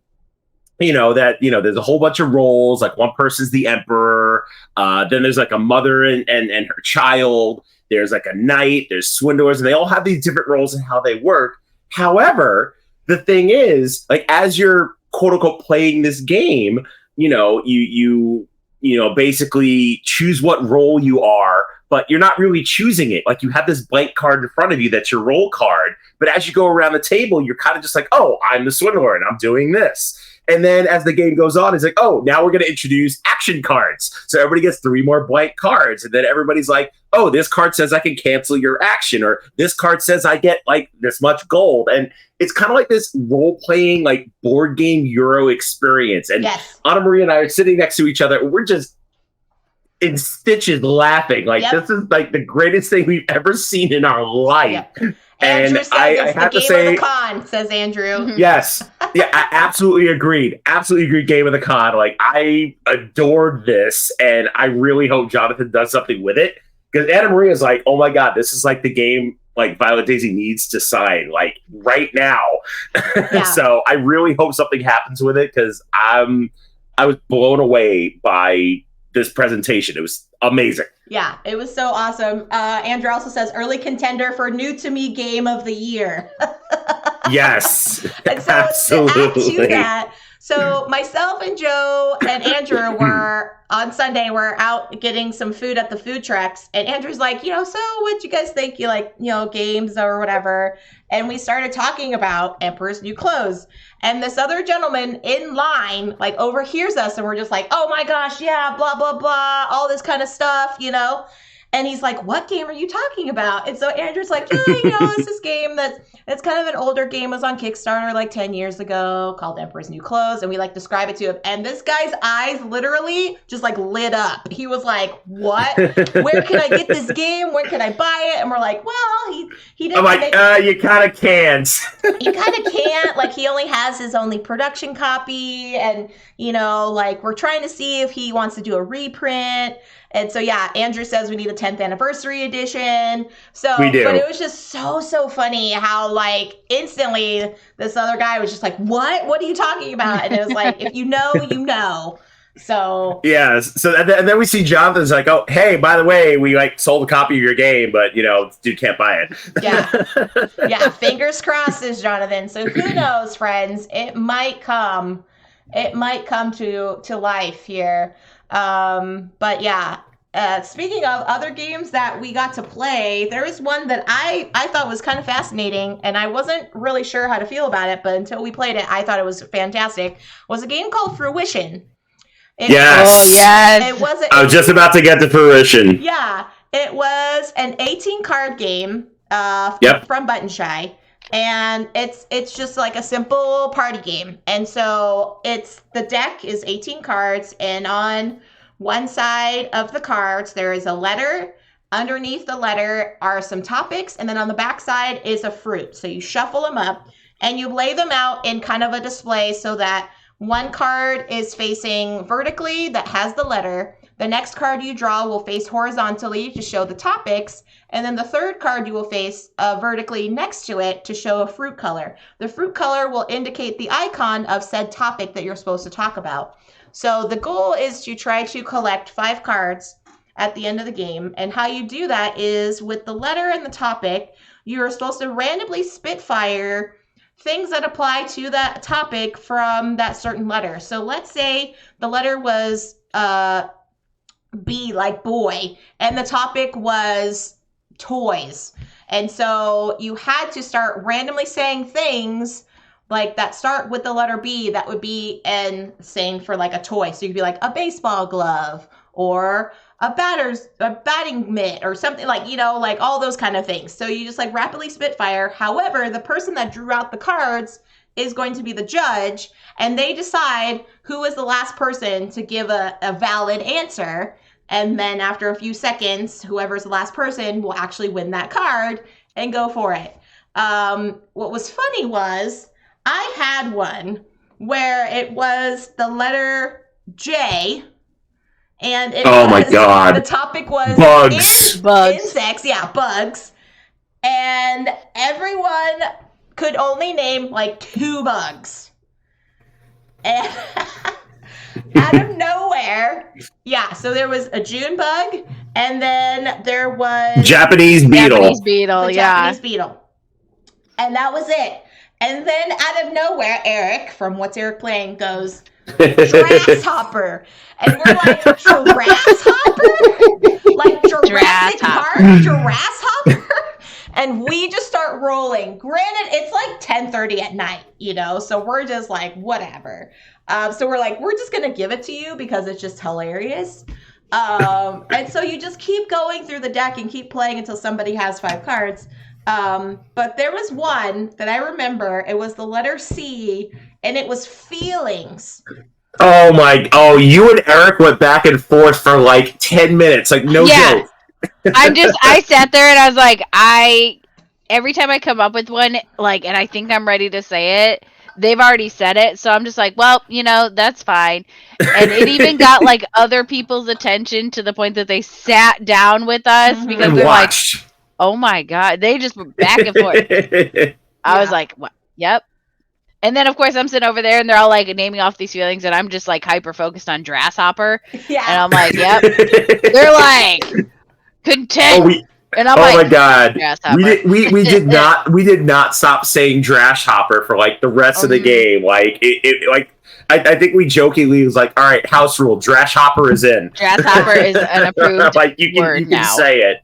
There's a whole bunch of roles, like one person's the emperor, then there's like a mother and her child, there's like a knight, there's swindlers, and they all have these different roles and how they work. However, the thing is, like, as you're quote unquote playing this game, you basically choose what role you are, but you're not really choosing it. Like, you have this blank card in front of you that's your role card, but as you go around the table, you're kind of just like, oh, I'm the swindler and I'm doing this. And then as the game goes on, it's like, oh, now we're going to introduce action cards. So everybody gets 3 more blank cards. And then everybody's like, oh, this card says I can cancel your action. Or this card says I get like this much gold. And it's kind of like this role-playing, like, board game Euro experience. And Anna Maria and I are sitting next to each other. We're just in stitches laughing. Like, this is like the greatest thing we've ever seen in our life. Yep. Andrew says I have to say, of the con, says Andrew. Yes. Yeah, I absolutely agreed. Absolutely agreed. Game of the con. Like, I adored this, and I really hope Jonathan does something with it. Because Anna Maria is like, oh my God, this is like the game like Violet Daisy needs to sign, like, right now. Yeah. So I really hope something happens with it, because I was blown away by this presentation. It was amazing. Yeah, it was so awesome. Andrew also says, early contender for new to me game of the year. Yes, and so absolutely. To that, so myself and Joe and Andrew on Sunday, we're out getting some food at the food trucks. And Andrew's like, so what you guys think? You like, games or whatever. And we started talking about Emperor's New Clothes. And this other gentleman in line, like, overhears us, and we're just like, oh my gosh, yeah, blah, blah, blah, all this kind of stuff, And And he's like, what game are you talking about? And so Andrew's like, yeah, it's this game that's kind of an older game. It was on Kickstarter like 10 years ago called Emperor's New Clothes. And we like describe it to him. And this guy's eyes literally just like lit up. He was like, what? Where can I get this game? Where can I buy it? And we're like, well, he didn't. I'm like, you kind of can't. You kind of can't. Like, he only has his only production copy. And, like, we're trying to see if he wants to do a reprint. And so, yeah, Andrew says we need a 10th anniversary edition. So, we do. But it was just so funny how, like, instantly this other guy was just like, what? What are you talking about? And it was like, if you know, you know. So yeah, and then we see Jonathan's like, oh, hey, by the way, we like sold a copy of your game, but dude can't buy it. Yeah, fingers crossed, says Jonathan. So who knows, friends? It might come to life here. But yeah, speaking of other games that we got to play, there was one that I thought was kind of fascinating, and I wasn't really sure how to feel about it, but until we played it, I thought it was fantastic. It was a game called Fruition. Yes. I was just about to get to Fruition. Yeah, it was an 18-card game from Button Shy. And it's just like a simple party game. And so the deck is 18 cards, and on one side of the cards there is a letter. Underneath the letter are some topics, and then on the back side is a fruit. So you shuffle them up and you lay them out in kind of a display so that one card is facing vertically that has the letter. The next card you draw will face horizontally to show the topics. And then the third card you will face vertically next to it to show a fruit color. The fruit color will indicate the icon of said topic that you're supposed to talk about. So the goal is to try to collect 5 cards at the end of the game. And how you do that is with the letter and the topic, you're supposed to randomly spitfire things that apply to that topic from that certain letter. So let's say the letter was B, like boy, and the topic was toys. And so you had to start randomly saying things like that start with the letter B that would be in saying for like a toy. So you'd be like a baseball glove or a batting mitt or something like, like all those kind of things. So you just like rapidly spitfire. However, the person that drew out the cards is going to be the judge, and they decide who is the last person to give a valid answer. And then after a few seconds, whoever's the last person will actually win that card and go for it. What was funny was I had one where it was the letter J, and my God. The topic was bugs. Insects, bugs. And everyone could only name like 2 bugs. And out of nowhere, so there was a June bug, and then there was Japanese beetle. Japanese beetle. And that was it. And then out of nowhere, Eric, from What's Eric Playing, goes, grasshopper. And we're like, grasshopper? Like Jurassic Park grasshopper? And we just start rolling. Granted, it's like 10:30 at night, so we're just like, whatever. So we're like, we're just going to give it to you because it's just hilarious. And so you just keep going through the deck and keep playing until somebody has 5 cards. But there was one that I remember. It was the letter C, and it was feelings. Oh, you and Eric went back and forth for like 10 minutes. Like, no joke. I sat there and I was like, every time I come up with one, like, and I think I'm ready to say it, they've already said it. So I'm just like, well, that's fine. And it even got like other people's attention to the point that they sat down with us because they're like, oh my God, they just went back and forth. I was like, what? Yep. And then, of course, I'm sitting over there, and they're all, like, naming off these feelings, and I'm just, like, hyper-focused on grasshopper. Yeah. And I'm like, yep. They're like, content. And I'm my God. We did not stop saying grasshopper for, like, the rest of the game. Like, I think we jokingly was like, all right, house rule, grasshopper is in. Grasshopper is an approved you can say it.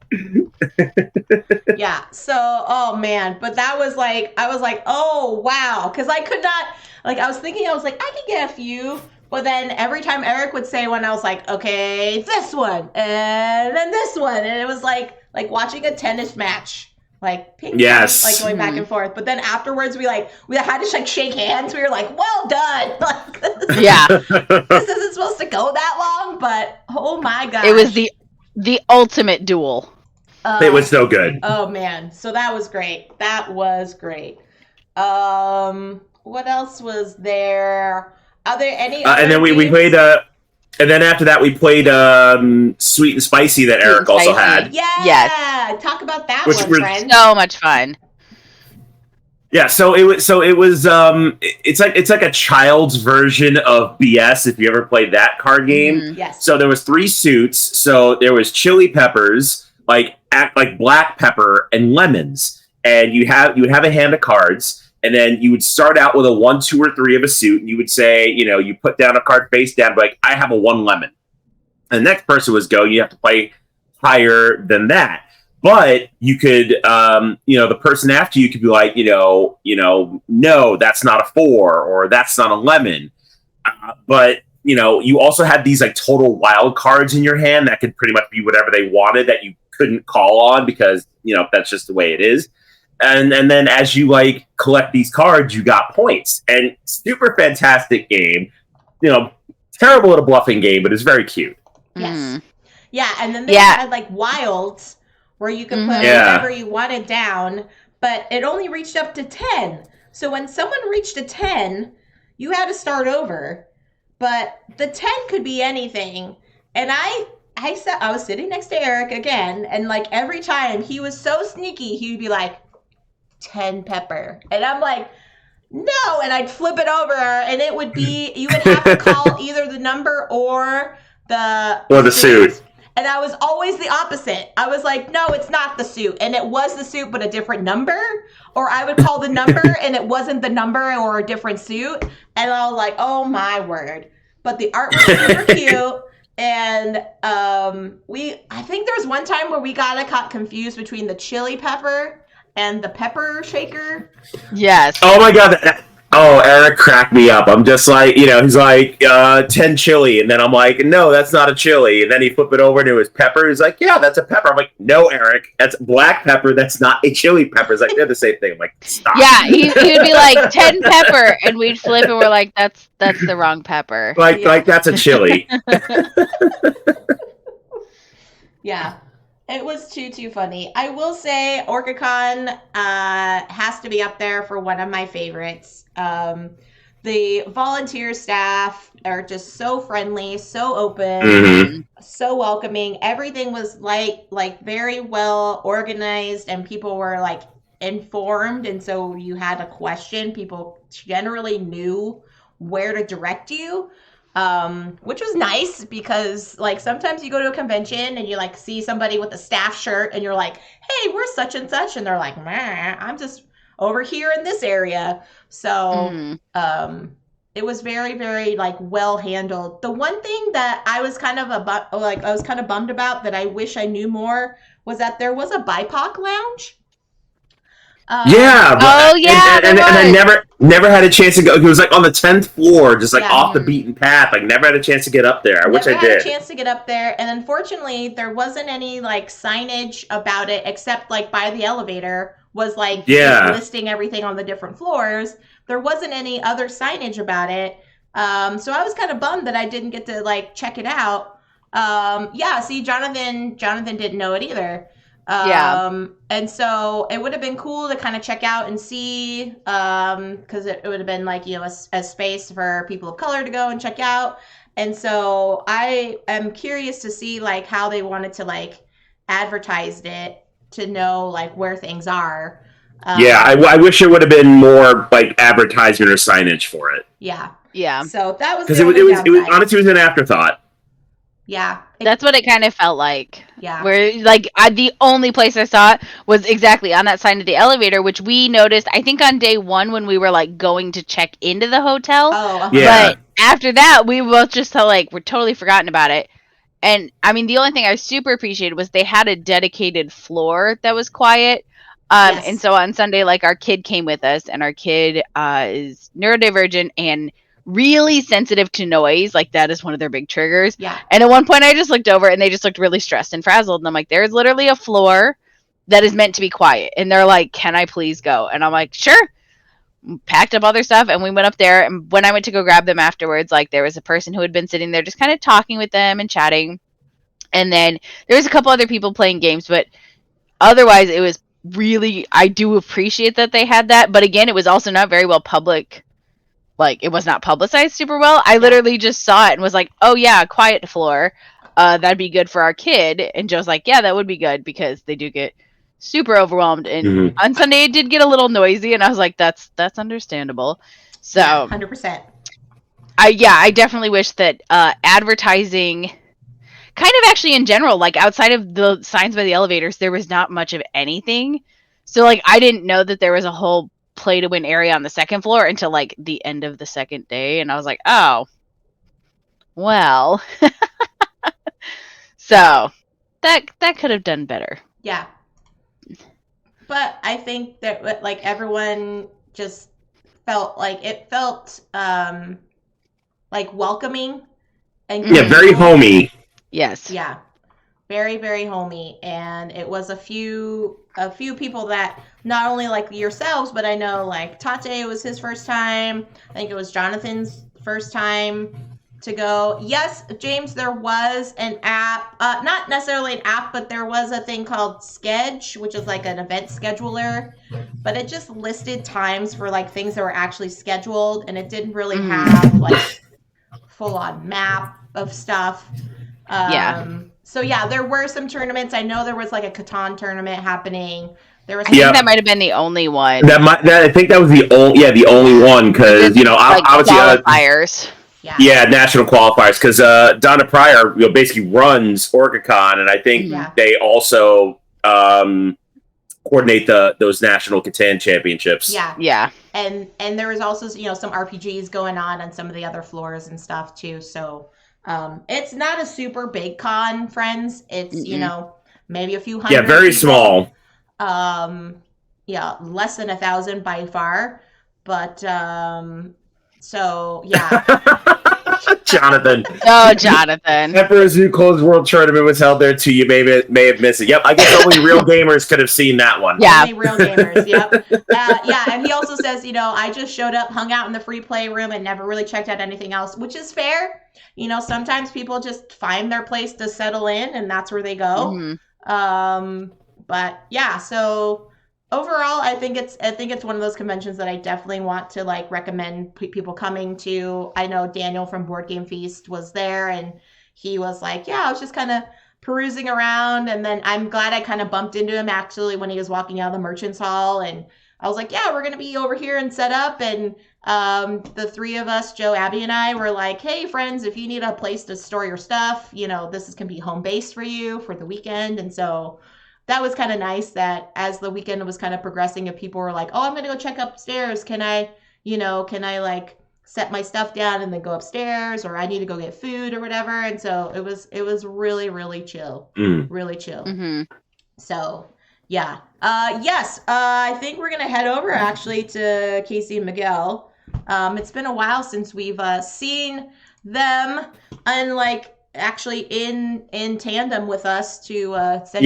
Yeah. So, oh man, but that was like, I was like, oh wow, because I could not, like, I was thinking, I was like, I could get a few, But then every time Eric would say one, I was like, okay, this one, and then this one, and it was like watching a tennis match, like ping pong, like going back and forth. But then afterwards, we had to like shake hands. We were like, well done. Like, this isn't supposed to go that long, but oh my god, it was the ultimate duel. It was so good. Oh man, so that was great. What else was there? Are there any? And then we played. And then after that, we played Sweet and Spicy that Eric also had. Yeah. Yes. Talk about that one, friend. So much fun. Yeah. So it was. It's like a child's version of BS. If you ever played that card game. Mm-hmm. Yes. So there was 3 suits. So there was chili peppers, like black pepper, and lemons. And you would have a hand of cards. And then you would start out with a 1, 2, or 3 of a suit. And you would say, you put down a card face down, like, I have a 1 lemon. And the next person was go. You have to play higher than that. But you could, the person after you could be like, no, that's not a 4, or that's not a lemon. But, you also had these like total wild cards in your hand that could pretty much be whatever they wanted that you couldn't call on because, that's just the way it is. And then as you like collect these cards, you got points. And super fantastic game. Terrible little bluffing game, but it's very cute. Yes. Yeah, and then they had like wilds where you could put whatever you wanted down, but it only reached up to 10. So when someone reached a 10, you had to start over. But the 10 could be anything. And I was sitting next to Eric again, and like every time he was so sneaky, he would be like, 10 pepper. And I'm like, no. And I'd flip it over, and it would be, you would have to call either the number or the suit. And I was always the opposite. I was like, no, it's not the suit. And it was the suit, but a different number. Or I would call the number and it wasn't the number or a different suit. And I was like, oh my word. But the art was super cute. And I think there was one time where we got confused between the chili pepper and the pepper shaker. Yes. Oh my god. Eric cracked me up. I'm just like, he's like, 10 chili. And then I'm like, no, that's not a chili. And then he flipped it over and it was pepper. He's like, yeah, that's a pepper. I'm like, no, Eric, that's black pepper. That's not a chili pepper. It's like, they're the same thing. I'm like, stop. Yeah, he would be like 10 pepper. And we'd flip and we're like, that's the wrong pepper. Like that's a chili. Yeah. It was too funny. I will say OrcaCon has to be up there for one of my favorites. The volunteer staff are just so friendly, so open, so welcoming. Everything was like very well organized, and people were like informed. And so you had a question, people generally knew where to direct you. Which was nice because like sometimes you go to a convention and you like see somebody with a staff shirt and you're like, hey, we're such and such. And they're like, I'm just over here in this area. So, it was very, very like well handled. The one thing that I was kind of bummed about that I wish I knew more was that there was a BIPOC lounge. And I never had a chance to go. It was like on the 10th floor, just like off the beaten path. Like never had a chance to get up there. I wish I did. Never had a chance to get up there, and unfortunately, there wasn't any like signage about it except like by the elevator was like listing everything on the different floors. There wasn't any other signage about it, so I was kind of bummed that I didn't get to like check it out. See, Jonathan didn't know it either. And so it would have been cool to kind of check out and see, because it would have been like, a space for people of color to go and check out. And so I am curious to see like how they wanted to like advertise it to know like where things are. I wish it would have been more like advertisement or signage for it. Yeah. So that was because it was honestly it was an afterthought. Yeah. That's what it kind of felt like. Yeah. Where, like, the only place I saw it was exactly on that side of the elevator, which we noticed, I think, on day 1 when we were, like, going to check into the hotel. Oh, yeah. But after that, we both just felt like we're totally forgotten about it. And, I mean, the only thing I super appreciated was they had a dedicated floor that was quiet. Yes. And so on Sunday, like, our kid came with us, and our kid is neurodivergent and really sensitive to noise. Like that is one of their big triggers. Yeah. And at one point I just looked over and they just looked really stressed and frazzled. And I'm like, there's literally a floor that is meant to be quiet. And they're like, can I please go? And I'm like, sure. Packed up all their stuff and we went up there. And when I went to go grab them afterwards, like there was a person who had been sitting there just kind of talking with them and chatting. And then there was a couple other people playing games, but otherwise it was really, I do appreciate that they had that. But again, it was also not very well public. Like it was not publicized super well. I literally just saw it and was like, oh yeah, quiet floor. That'd be good for our kid. And Joe's like, yeah, that would be good because they do get super overwhelmed. And on Sunday it did get a little noisy and I was like, that's understandable. So yeah, 100%. I definitely wish that advertising kind of actually in general, like outside of the signs by the elevators, there was not much of anything. So like I didn't know that there was a whole play to win area on the second floor until like the end of the second day. And I was like, oh, well. So that could have done better. Yeah. But I think that like everyone just felt like it felt like welcoming and very homey. Yes. Yeah. Very, very homey. And it was a few people that not only like yourselves, but I know like Tate was his first time. I think it was Jonathan's first time to go. Yes, James, there was an app, not necessarily an app, but there was a thing called Sketch, which is like an event scheduler, but it just listed times for like things that were actually scheduled, and it didn't really have like full on map of stuff. So yeah, there were some tournaments. I know there was like a Catan tournament happening. There was. I think that might have been the only one. I think that was the only one because like obviously qualifiers. Yeah, national qualifiers because Donna Pryor basically runs OrcaCon, and I think they also coordinate those national Catan championships. Yeah. And there was also some RPGs going on some of the other floors and stuff too. So it's not a super big con, friends. It's maybe a few hundred. Yeah, very people. Small. Less than 1,000 by far. But so yeah. Jonathan. Oh, Jonathan. Emperor's New Clothes World Tournament was held there too. You may have missed it. Yep, I guess only real gamers could have seen that one. Yeah. Only real gamers, yep. And he also says, I just showed up, hung out in the free play room and never really checked out anything else, which is fair. Sometimes people just find their place to settle in and that's where they go. But yeah, so overall, I think it's one of those conventions that I definitely want to like recommend people coming to. I know Daniel from Board Game Feast was there, and he was like, "Yeah, I was just kind of perusing around," and then I'm glad I kind of bumped into him actually when he was walking out of the Merchants Hall, and I was like, "Yeah, we're gonna be over here and set up," and the three of us, Joe, Abby, and I, were like, "Hey, friends, if you need a place to store your stuff, this can be home base for you for the weekend," and so. That was kind of nice that as the weekend was kind of progressing, if people were like, oh, I'm going to go check upstairs. Can I like set my stuff down and then go upstairs, or I need to go get food or whatever. And so it was really, really chill, really chill. So yeah. Yes. I think we're going to head over actually to Casey and Miguel. It's been a while since we've seen them and like, actually in tandem with us to send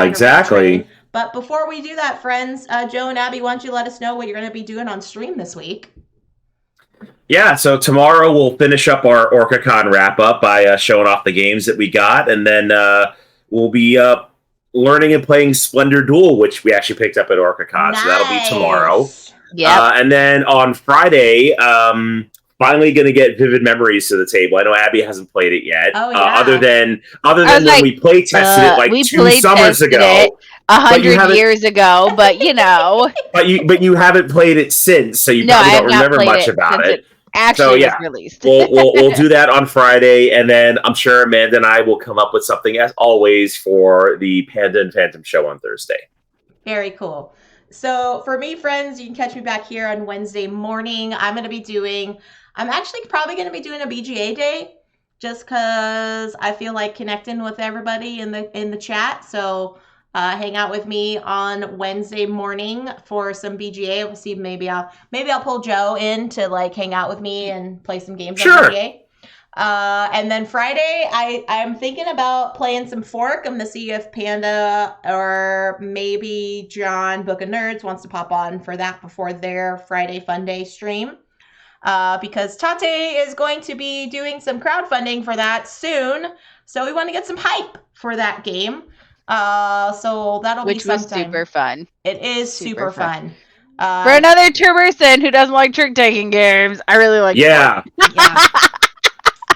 exactly. But before we do that, friends, Joe and Abby, why don't you let us know what you're going to be doing on stream this week? Yeah, so tomorrow we'll finish up our OrcaCon wrap up by showing off the games that we got, and then we'll be learning and playing Splendor Duel, which we actually picked up at OrcaCon. Nice. So that'll be tomorrow. Yeah, and then on Friday. Finally going to get Vivid Memories to the table. I know Abby hasn't played it yet. Oh, yeah. Other than when we play tested it like 2 summers ago. 100 years ago, but but you haven't played it since, so you probably don't remember much about it. Actually, was released. we'll do that on Friday, and then I'm sure Amanda and I will come up with something as always for the Panda and Phantom show on Thursday. Very cool. So for me, friends, you can catch me back here on Wednesday morning. I'm actually probably going to be doing a BGA day just because I feel like connecting with everybody in the chat. So hang out with me on Wednesday morning for some BGA. We'll see. Maybe I'll pull Joe in to like hang out with me and play some games on BGA. And then Friday, I'm thinking about playing some Fork. I'm gonna see if Panda or maybe John Book of Nerds wants to pop on for that before their Friday Fun Day stream. Because Tate is going to be doing some crowdfunding for that soon. So we want to get some hype for that game. So that'll be sometime. Which was super fun. It is super fun. For another person who doesn't like trick-taking games, I really like Yeah.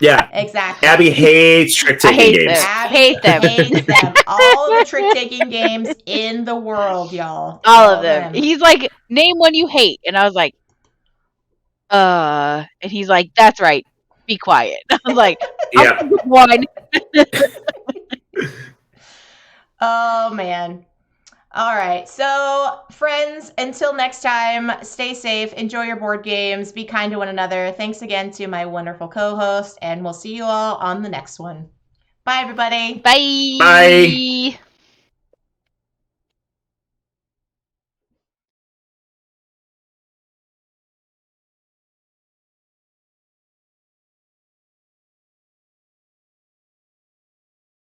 Yeah. Exactly. Abby hates trick-taking games. Abby hates them. All of the trick-taking games in the world, y'all. All of them. He's like, name one you hate. And I was like, and he's like, that's right. Be quiet. I was like, yeah. One. Oh, man. All right. So, friends, until next time, stay safe, enjoy your board games, be kind to one another. Thanks again to my wonderful co-host, and we'll see you all on the next one. Bye, everybody. Bye. Bye.